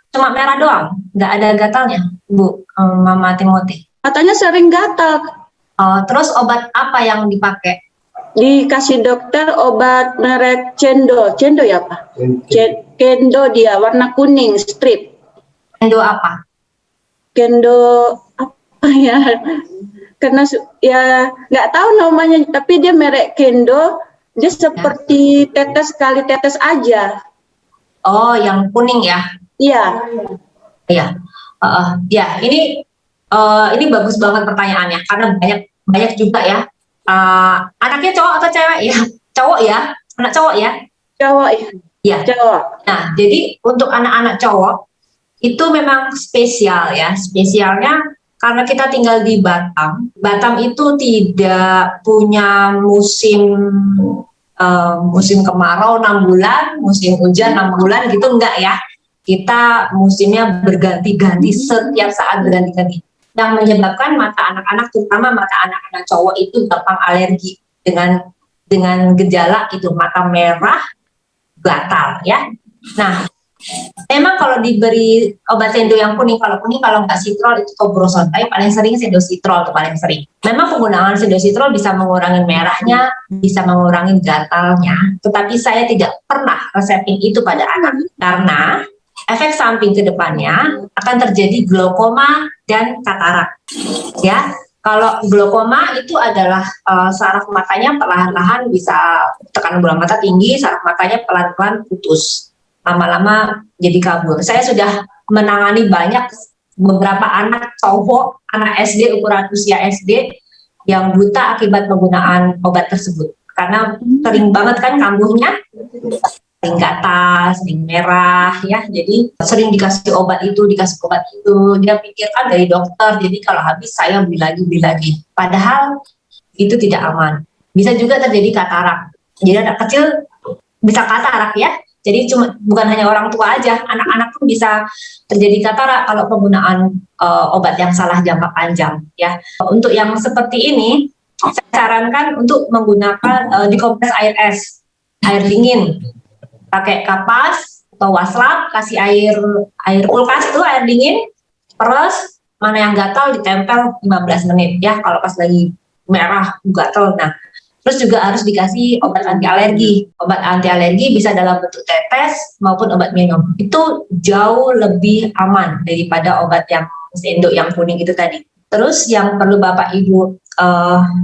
cuma merah doang? Nggak ada gatalnya, Bu, Mama Timothy?
Katanya sering gatal.
Terus obat apa yang dipakai?
Dikasih dokter obat merek Cendo ya Pak? Kendo dia warna kuning strip.
Kendo apa?
Kendo apa ya? Karena ya nggak tahu namanya, tapi dia merek Kendo. Dia seperti tetes kali tetes aja.
Oh, yang kuning ya?
Iya.
Iya. Ya, ini bagus banget pertanyaannya karena banyak juga ya. Anaknya cowok atau cewek ya? Cowok ya, anak cowok ya?
Cowok
ya.
Cowok.
Nah, jadi untuk anak-anak cowok itu memang spesial ya. Spesialnya karena kita tinggal di Batam. Batam itu tidak punya musim kemarau 6 bulan, musim hujan 6 bulan gitu, enggak ya. Kita musimnya berganti-ganti, setiap saat berganti-ganti. Yang menyebabkan mata anak-anak, terutama mata anak-anak cowok itu gampang alergi dengan gejala itu mata merah, gatal ya. Nah, memang kalau diberi obat sendo yang kuning, kalau nggak sitrol itu tobrosol, tapi paling sering sendositrol itu paling sering. Memang penggunaan sendositrol bisa mengurangi merahnya, bisa mengurangi gatalnya, tetapi saya tidak pernah resepin itu pada anak karena efek samping ke depannya akan terjadi glaukoma dan katarak. Ya, kalau glaukoma itu adalah saraf matanya perlahan-lahan bisa tekanan bola mata tinggi, saraf matanya pelan-pelan putus. Lama-lama jadi kabur. Saya sudah menangani beberapa anak cowok, anak SD, ukuran usia SD yang buta akibat penggunaan obat tersebut. Karena sering banget kan kambuhnya, sering gatal, sering merah ya, jadi sering dikasih obat itu. Dia pikirkan dari dokter, jadi kalau habis saya beli lagi. Padahal itu tidak aman. Bisa juga terjadi katarak. Jadi anak kecil bisa katarak ya. Jadi bukan hanya orang tua aja, anak-anak pun bisa terjadi katarak kalau penggunaan obat yang salah jangka panjang ya. Untuk yang seperti ini, saya sarankan untuk menggunakan dikompres air es, air dingin, pakai kapas atau waslap, kasih air kulkas itu air dingin, terus mana yang gatal ditempel 15 menit ya kalau pas lagi merah gatal. Nah, terus juga harus dikasih obat anti alergi. Obat anti alergi bisa dalam bentuk tetes maupun obat minum. Itu jauh lebih aman daripada obat yang sendo yang kuning itu tadi. Terus yang perlu Bapak Ibu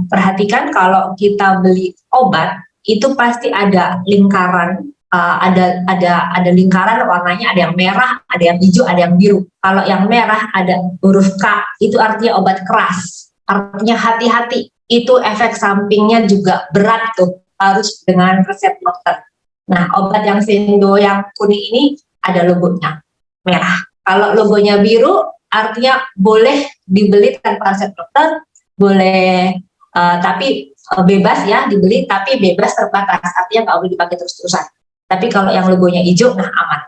perhatikan, kalau kita beli obat itu pasti ada lingkaran, ada lingkaran warnanya, ada yang merah, ada yang hijau, ada yang biru. Kalau yang merah ada huruf K, itu artinya obat keras. Artinya hati-hati. Itu efek sampingnya juga berat tuh, harus dengan resep dokter. Nah, obat yang sendo yang kuning ini ada logonya merah. Kalau logonya biru artinya boleh dibeli tanpa resep dokter, boleh tapi bebas ya dibeli, tapi bebas terbatas, artinya nggak boleh dipakai terus-terusan. Tapi kalau yang logonya hijau, nah aman,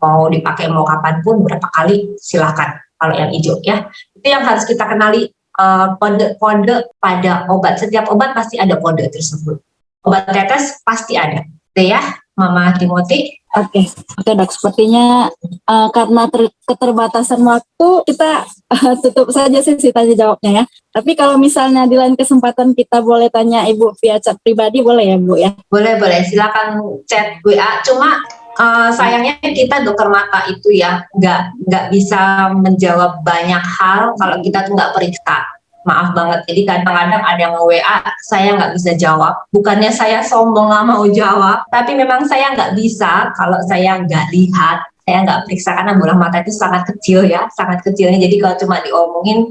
mau dipakai mau kapanpun berapa kali silakan. Kalau yang hijau ya, itu yang harus kita kenali kode-kode pada obat. Setiap obat pasti ada kode tersebut. Obat tetes pasti ada. Oke ya, Mama Timothy.
Oke, Dok. Sepertinya karena keterbatasan waktu, kita tutup saja sesi tanya jawabnya ya. Tapi kalau misalnya di lain kesempatan kita boleh tanya Ibu via chat pribadi, boleh ya Bu ya?
Boleh, silakan chat WA. Cuma sayangnya kita dokter mata itu ya nggak bisa menjawab banyak hal kalau kita tuh nggak periksa. Maaf banget. Jadi kadang-kadang ada yang WA, saya nggak bisa jawab. Bukannya saya sombong nggak mau jawab, tapi memang saya nggak bisa kalau saya nggak lihat, saya nggak periksa karena bola mata itu sangat kecil ya, sangat kecilnya. Jadi kalau cuma diomongin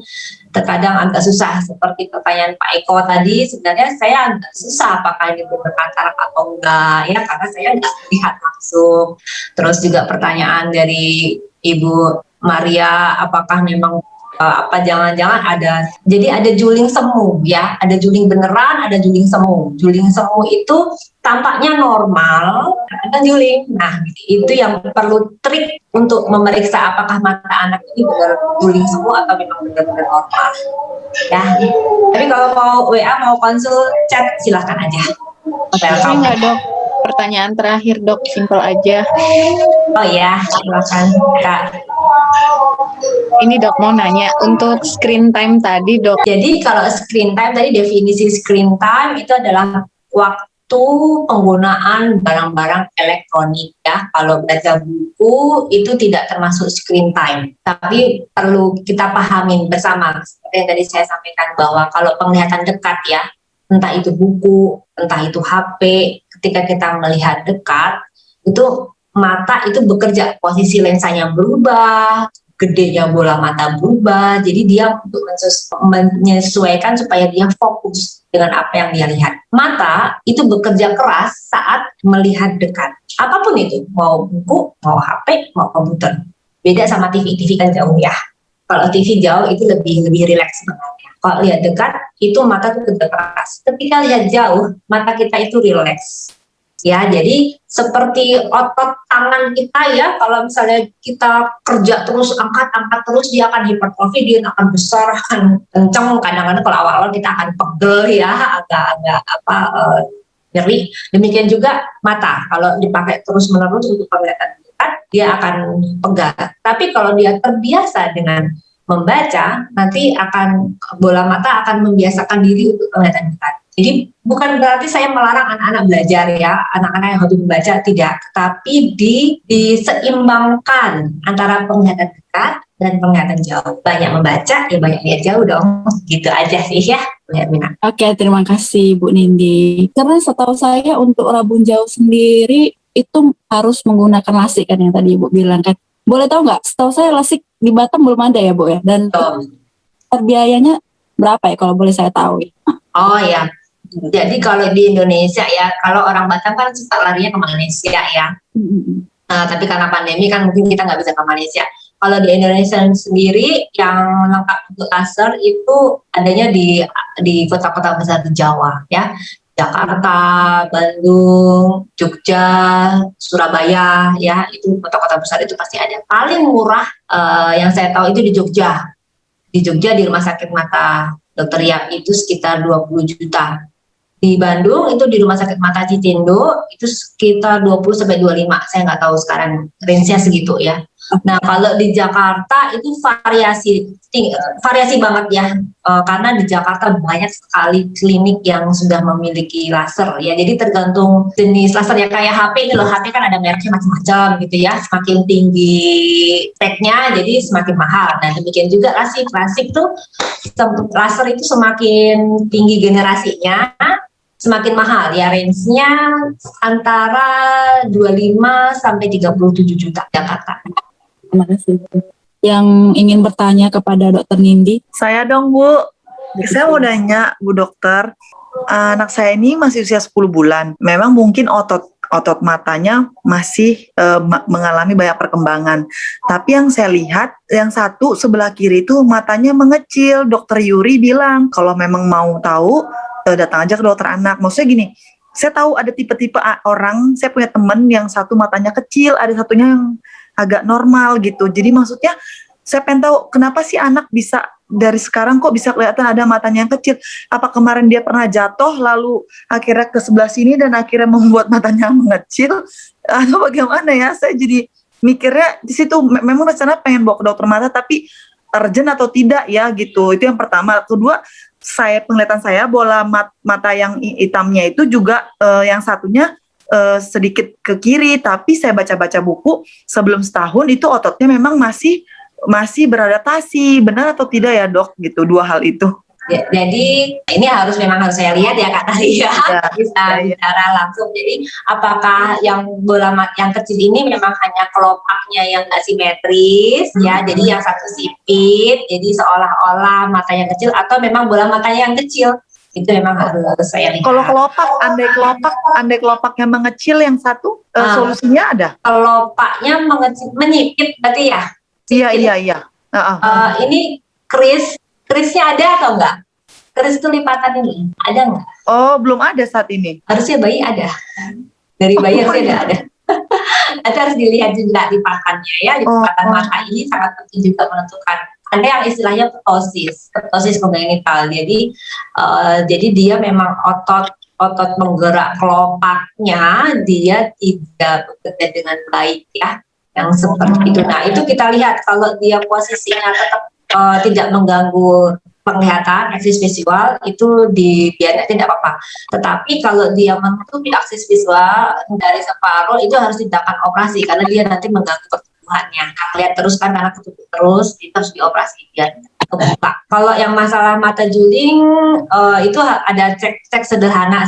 terkadang agak susah. Seperti pertanyaan Pak Eko tadi, sebenarnya saya agak susah apakah ini benar katarak atau enggak ya, karena saya nggak lihat langsung. Terus juga pertanyaan dari Ibu Maria, apakah memang apa jangan-jangan ada juling semu ya, ada juling beneran, ada juling semu. Juling semu itu tampaknya normal, ada juling. Nah, itu yang perlu trik untuk memeriksa apakah mata anak ini benar juling semu atau memang benar-benar normal. Ya. Tapi kalau mau WA, mau konsul, chat silahkan aja.
Saya nggak, Dok. Pertanyaan terakhir, Dok, simpel aja.
Oh ya, silakan Kak.
Ini Dok mau nanya, untuk screen time tadi Dok.
Jadi kalau screen time tadi, definisi screen time itu adalah waktu penggunaan barang-barang elektronik ya. Kalau baca buku itu tidak termasuk screen time. Tapi perlu kita pahamin bersama, seperti yang tadi saya sampaikan, bahwa kalau penglihatan dekat ya, entah itu buku, entah itu HP, ketika kita melihat dekat, itu mata itu bekerja, posisi lensanya berubah, gedenya bola mata berubah, jadi dia untuk menyesuaikan supaya dia fokus dengan apa yang dia lihat. Mata itu bekerja keras saat melihat dekat, apapun itu, mau buku, mau HP, mau komputer. Beda sama TV, TV kan jauh ya. Kalau TV jauh itu lebih rileks sebenarnya. Kalau lihat dekat, itu mata itu kerja keras. Ketika lihat jauh, mata kita itu rileks. Ya, jadi seperti otot tangan kita ya, kalau misalnya kita kerja terus, angkat terus, dia akan hipertrofi, dia akan besar, akan kencang. Kadang-kadang kalau awal-awal kita akan pegel ya, agak nyeri. Demikian juga mata, kalau dipakai terus-menerus untuk penglihatan dekat, dia akan pegal. Tapi kalau dia terbiasa dengan membaca, nanti bola mata akan membiasakan diri untuk penglihatan dekat. Jadi bukan berarti saya melarang anak-anak belajar ya, anak-anak yang hobi membaca, tidak. Tapi diseimbangkan antara penglihatan dekat dan penglihatan jauh. Banyak membaca, ya banyak lihat jauh dong. Gitu aja sih ya, Bu Hermina.
Oke, terima kasih Bu Nindi. Karena setahu saya untuk rabun jauh sendiri itu harus menggunakan lasik kan yang tadi Ibu bilang kan. Boleh tahu nggak? Setahu saya lasik di Batam belum ada ya Bu ya. Dan biayanya berapa ya kalau boleh saya tahu?
Oh ya. Jadi kalau di Indonesia ya, kalau orang Batam kan suka larinya ke Malaysia ya. Nah, tapi karena pandemi kan mungkin kita nggak bisa ke Malaysia. Kalau di Indonesia sendiri yang lengkap untuk laser itu adanya di kota-kota besar di Jawa ya. Jakarta, Bandung, Jogja, Surabaya ya, itu kota-kota besar itu pasti ada. Paling murah yang saya tahu itu di Jogja. Di Jogja di Rumah Sakit Mata Dr. Yap itu sekitar 20 juta. Di Bandung itu di Rumah Sakit Mata Cicindo itu sekitar 20-25, saya nggak tahu sekarang range-nya segitu ya. Nah kalau di Jakarta itu variasi banget ya, karena di Jakarta banyak sekali klinik yang sudah memiliki laser ya, jadi tergantung jenis laser ya, kayak HP ini loh, HP kan ada mereknya macam-macam gitu ya, semakin tinggi speknya jadi semakin mahal. Nah demikian juga klasik tuh, laser itu semakin tinggi generasinya semakin mahal ya, range-nya antara 25 sampai 37 juta Jakarta.
Terima kasih. Yang ingin bertanya kepada Dokter Nindi.
Saya dong Bu, saya mau nanya Bu Dokter, anak saya ini masih usia 10 bulan, memang mungkin otot matanya masih mengalami banyak perkembangan. Tapi yang saya lihat, yang satu sebelah kiri itu matanya mengecil. Dokter Yuri bilang kalau memang mau tahu, datang aja ke dokter anak. Maksudnya gini, saya tahu ada tipe-tipe orang, saya punya teman yang satu matanya kecil, ada satunya yang agak normal gitu. Jadi maksudnya saya pengen tahu kenapa sih anak bisa dari sekarang kok bisa kelihatan ada matanya yang kecil. Apa kemarin dia pernah jatuh lalu akhirnya ke sebelah sini dan akhirnya membuat matanya mengecil atau bagaimana ya? Saya jadi mikirnya di situ memang rencana pengen bawa ke dokter mata tapi urgent atau tidak ya gitu. Itu yang pertama. Kedua, penglihatan saya bola mata yang hitamnya itu juga yang satunya sedikit ke kiri, tapi saya baca-baca buku sebelum setahun itu ototnya memang masih beradaptasi. Benar atau tidak ya dok gitu, dua hal itu?
Ya, jadi ini memang harus saya lihat ya Kak Talia, bisa bicara langsung. Jadi apakah yang bola yang kecil ini memang hanya kelopaknya yang nggak simetris ya, jadi yang satu sipit, jadi seolah-olah mata yang kecil, atau memang bola matanya yang kecil, itu memang harus saya lihat.
Kalau andai kelopaknya mengecil yang satu, solusinya ada?
Kelopaknya menyipit berarti ya?
Iya.
Ini krisnya ada atau enggak? Kris itu lipatan ini, ada enggak?
Oh, belum ada saat ini.
Harusnya bayi ada. Dari bayi harusnya ada. Itu harus dilihat juga lipatannya ya. Lipatan mata ini sangat penting juga menentukan. Ada yang istilahnya ptosis kongenital. Jadi dia memang otot menggerak kelopaknya dia tidak bekerja dengan baik ya. Yang seperti itu. Nah, itu kita lihat kalau dia posisinya tetap tidak mengganggu penglihatan, akses visual, itu biarnya tidak apa-apa. Tetapi kalau dia menutupi akses visual dari separuh, itu harus tindakan operasi karena dia nanti mengganggu pertumbuhannya. Lihat terus kan anak ketutup terus, itu harus dioperasi biar kebuka. Kalau yang masalah mata juling itu ada cek sederhana,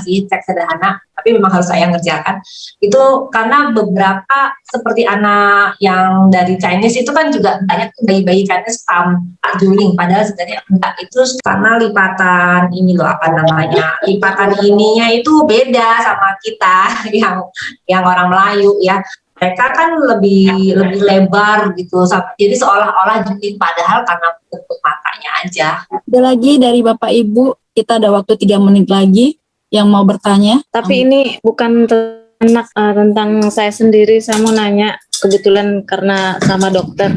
tapi memang harus saya ngerjakan. Itu karena beberapa seperti anak yang dari Chinese itu kan juga banyak bayi-bayi Chinese tampak juling, padahal sebenarnya enggak, itu karena lipatan ini loh lipatan ininya itu beda sama kita yang orang Melayu ya. Mereka kan lebih lebar gitu, jadi seolah-olah juling padahal karena bentuk matanya aja.
Ada lagi dari Bapak Ibu, kita ada waktu 3 menit lagi yang mau bertanya.
Tapi ini bukan tentang saya sendiri, saya mau nanya kebetulan karena sama dokter.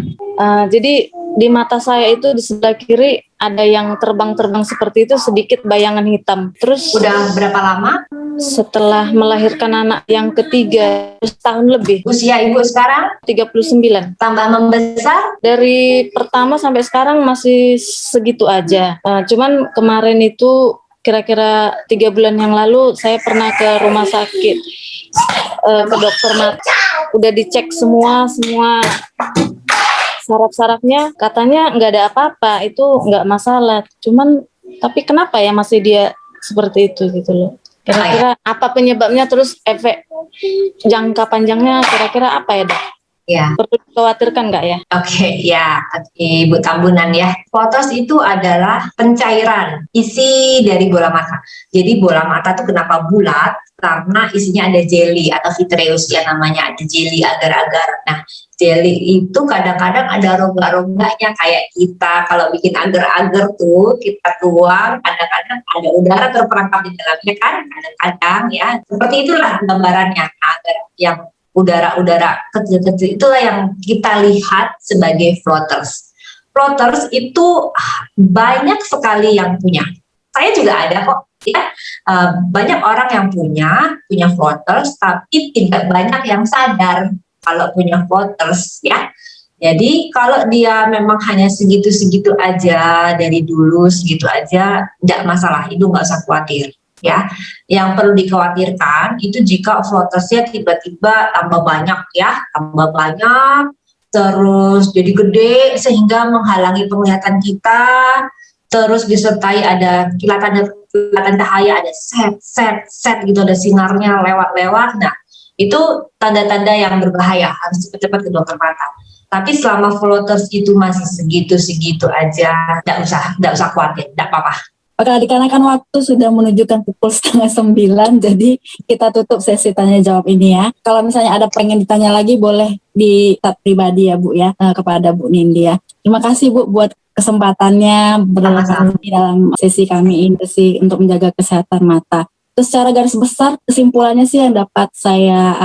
Jadi di mata saya itu di sebelah kiri ada yang terbang-terbang seperti itu, sedikit bayangan hitam. Terus
udah berapa lama?
Setelah melahirkan anak yang ketiga, setahun lebih.
Usia ibu sekarang?
39.
Tambah membesar?
Dari pertama sampai sekarang masih segitu aja. Cuman kemarin itu kira-kira 3 bulan yang lalu saya pernah ke rumah sakit, ke dokter mata. Udah dicek semua saraf-sarafnya, katanya nggak ada apa-apa, itu nggak masalah. Cuman tapi kenapa ya masih dia seperti itu gitu loh. Kira-kira apa penyebabnya, terus efek jangka panjangnya kira-kira apa ya dok?
Ya.
Perlu dikhawatirkan nggak ya?
Oke, Ibu Tambunan ya. Floaters itu adalah pencairan isi dari bola mata. Jadi bola mata itu kenapa bulat? Karena isinya ada jelly atau vitreous ya namanya, ada jelly agar-agar. Nah, jelly itu kadang-kadang ada rongga-rongganya kayak kita kalau bikin agar-agar tuh kita tuang, kadang-kadang ada udara terperangkap di dalamnya kan, kadang-kadang ya. Seperti itulah gambarannya, agar yang udara-udara kecil-kecil itulah yang kita lihat sebagai floaters. Floaters itu banyak sekali yang punya. Saya juga ada kok, ya. Banyak orang yang punya floaters, tapi tidak banyak yang sadar kalau punya floaters, ya. Jadi kalau dia memang hanya segitu-segitu aja dari dulu, segitu aja, tidak masalah, itu nggak usah khawatir. Ya, yang perlu dikhawatirkan itu jika floatersnya tiba-tiba tambah banyak, terus jadi gede sehingga menghalangi penglihatan kita, terus disertai ada kilatan cahaya, ada set gitu, ada sinarnya lewat. Nah, itu tanda-tanda yang berbahaya, harus cepat-cepat ke dokter mata. Tapi selama floaters itu masih segitu-segitu aja, tidak usah khawatir, tidak apa-apa.
Oke, dikarenakan waktu sudah menunjukkan pukul 8:30, jadi kita tutup sesi tanya jawab ini ya. Kalau misalnya ada pengen ditanya lagi, boleh di chat pribadi ya Bu ya, kepada Bu Nindya. Terima kasih Bu buat kesempatannya bergabung dalam sesi kami ini untuk menjaga kesehatan mata. Terus secara garis besar kesimpulannya sih yang dapat saya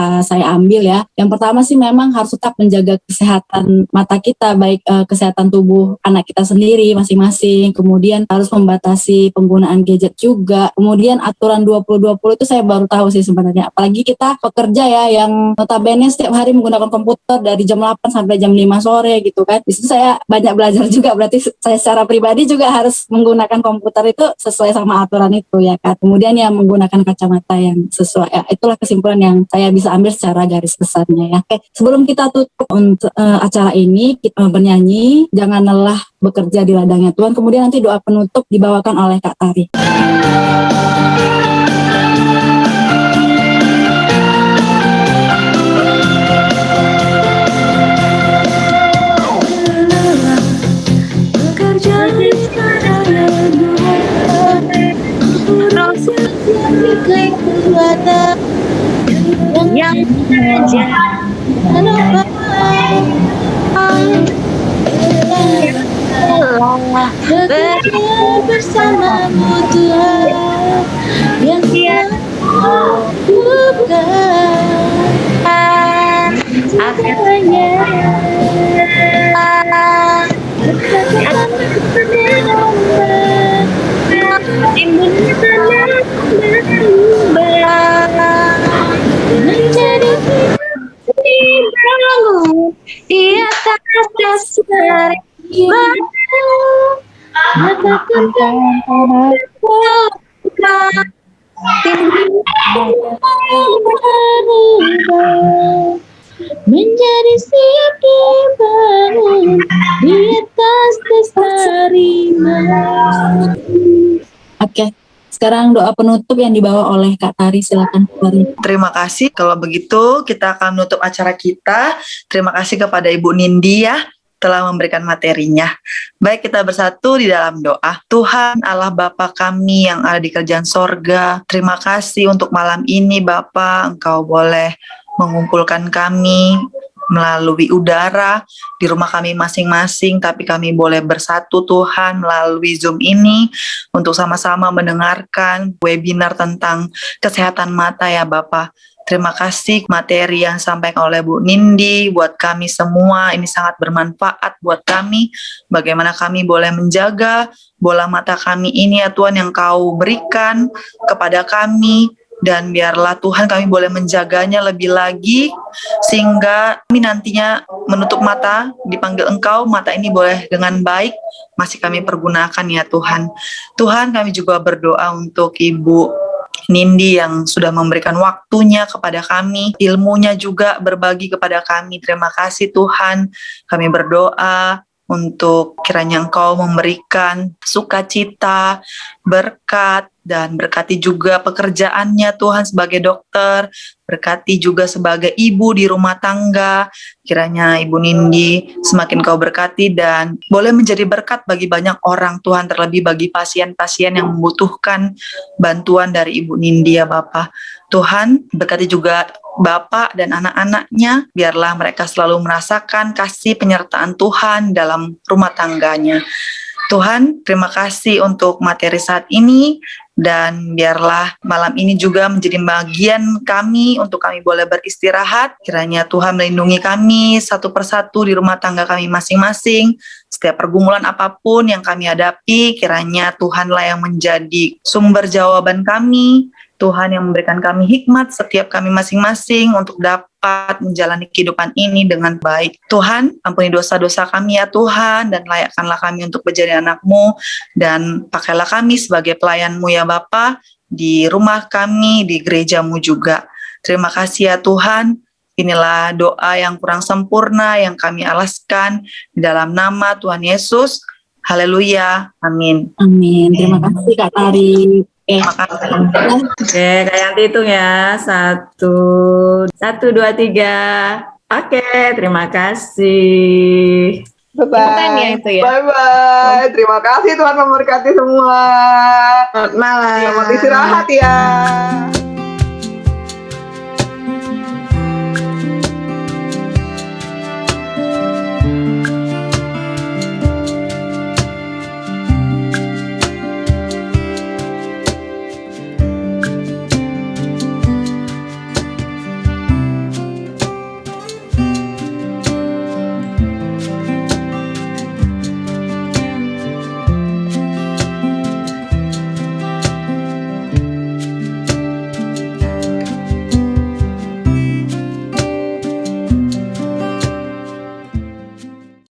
ambil ya. Yang pertama sih memang harus tetap menjaga kesehatan mata kita, baik kesehatan tubuh anak kita sendiri masing-masing. Kemudian harus membatasi penggunaan gadget juga. Kemudian aturan 20-20 itu saya baru tahu sih sebenarnya. Apalagi kita pekerja ya yang notabene setiap hari menggunakan komputer dari jam 8 sampai jam 5 sore gitu kan. Di situ saya banyak belajar juga, berarti saya secara pribadi juga harus menggunakan komputer itu sesuai sama aturan itu ya kan. Kemudian yang menggunakan kacamata yang sesuai. Ya, itulah kesimpulan yang saya bisa ambil secara garis besarnya ya. Oke, sebelum kita tutup untuk acara ini, kita bernyanyi Jangan Lelah Bekerja di Ladangnya Tuhan. Kemudian nanti doa penutup dibawakan oleh Kak Tari.
yang saja bersamamu Tuhan yang bukan akhirnya menjadi bangun di atas dasar matakan menjadi siap dibangun di atas dasar iman.
Oke. Sekarang doa penutup yang dibawa oleh Kak Tari, silakan Kak Tari.
Terima kasih. Kalau begitu kita akan menutup acara kita. Terima kasih kepada Ibu Nindi ya telah memberikan materinya. Baik, kita bersatu di dalam doa. Tuhan Allah Bapa kami yang ada di kerajaan sorga, terima kasih untuk malam ini Bapa, Engkau boleh mengumpulkan kami melalui udara di rumah kami masing-masing, tapi kami boleh bersatu Tuhan melalui Zoom ini untuk sama-sama mendengarkan webinar tentang kesehatan mata ya Bapak. Terima kasih materi yang disampaikan oleh Bu Nindi buat kami semua, ini sangat bermanfaat buat kami, bagaimana kami boleh menjaga bola mata kami ini ya Tuhan yang Kau berikan kepada kami, dan biarlah Tuhan kami boleh menjaganya lebih lagi sehingga kami nantinya menutup mata dipanggil Engkau, mata ini boleh dengan baik masih kami pergunakan ya Tuhan. Tuhan, kami juga berdoa untuk Ibu Nindi yang sudah memberikan waktunya kepada kami, ilmunya juga berbagi kepada kami. Terima kasih Tuhan. Kami berdoa untuk kiranya Engkau memberikan sukacita, berkat, dan berkati juga pekerjaannya Tuhan sebagai dokter, berkati juga sebagai ibu di rumah tangga. Kiranya Ibu Nindi semakin Kau berkati dan boleh menjadi berkat bagi banyak orang Tuhan, terlebih bagi pasien-pasien yang membutuhkan bantuan dari Ibu Nindi ya Bapak. Tuhan berkati juga Bapak dan anak-anaknya, biarlah mereka selalu merasakan kasih penyertaan Tuhan dalam rumah tangganya. Tuhan, terima kasih untuk materi saat ini, dan biarlah malam ini juga menjadi bagian kami untuk kami boleh beristirahat. Kiranya Tuhan melindungi kami satu persatu di rumah tangga kami masing-masing. Setiap pergumulan apapun yang kami hadapi, kiranya Tuhanlah yang menjadi sumber jawaban kami. Tuhan yang memberikan kami hikmat setiap kami masing-masing untuk dapat menjalani kehidupan ini dengan baik. Tuhan, ampuni dosa-dosa kami ya Tuhan, dan layakkanlah kami untuk menjadi anak-Mu, dan pakailah kami sebagai pelayan-Mu ya Bapa, di rumah kami, di gereja-Mu juga. Terima kasih ya Tuhan. Inilah doa yang kurang sempurna yang kami alaskan di dalam nama Tuhan Yesus. Haleluya. Amin.
Amin. Terima kasih Kak Tari.
Oke, Kak Yanti hitung ya. 1, 2, 3. Oke, terima kasih.
Bye-bye.
Itu ya.
Bye-bye. Terima kasih Tuhan memberkati semua.
Selamat malam.
Selamat istirahat ya.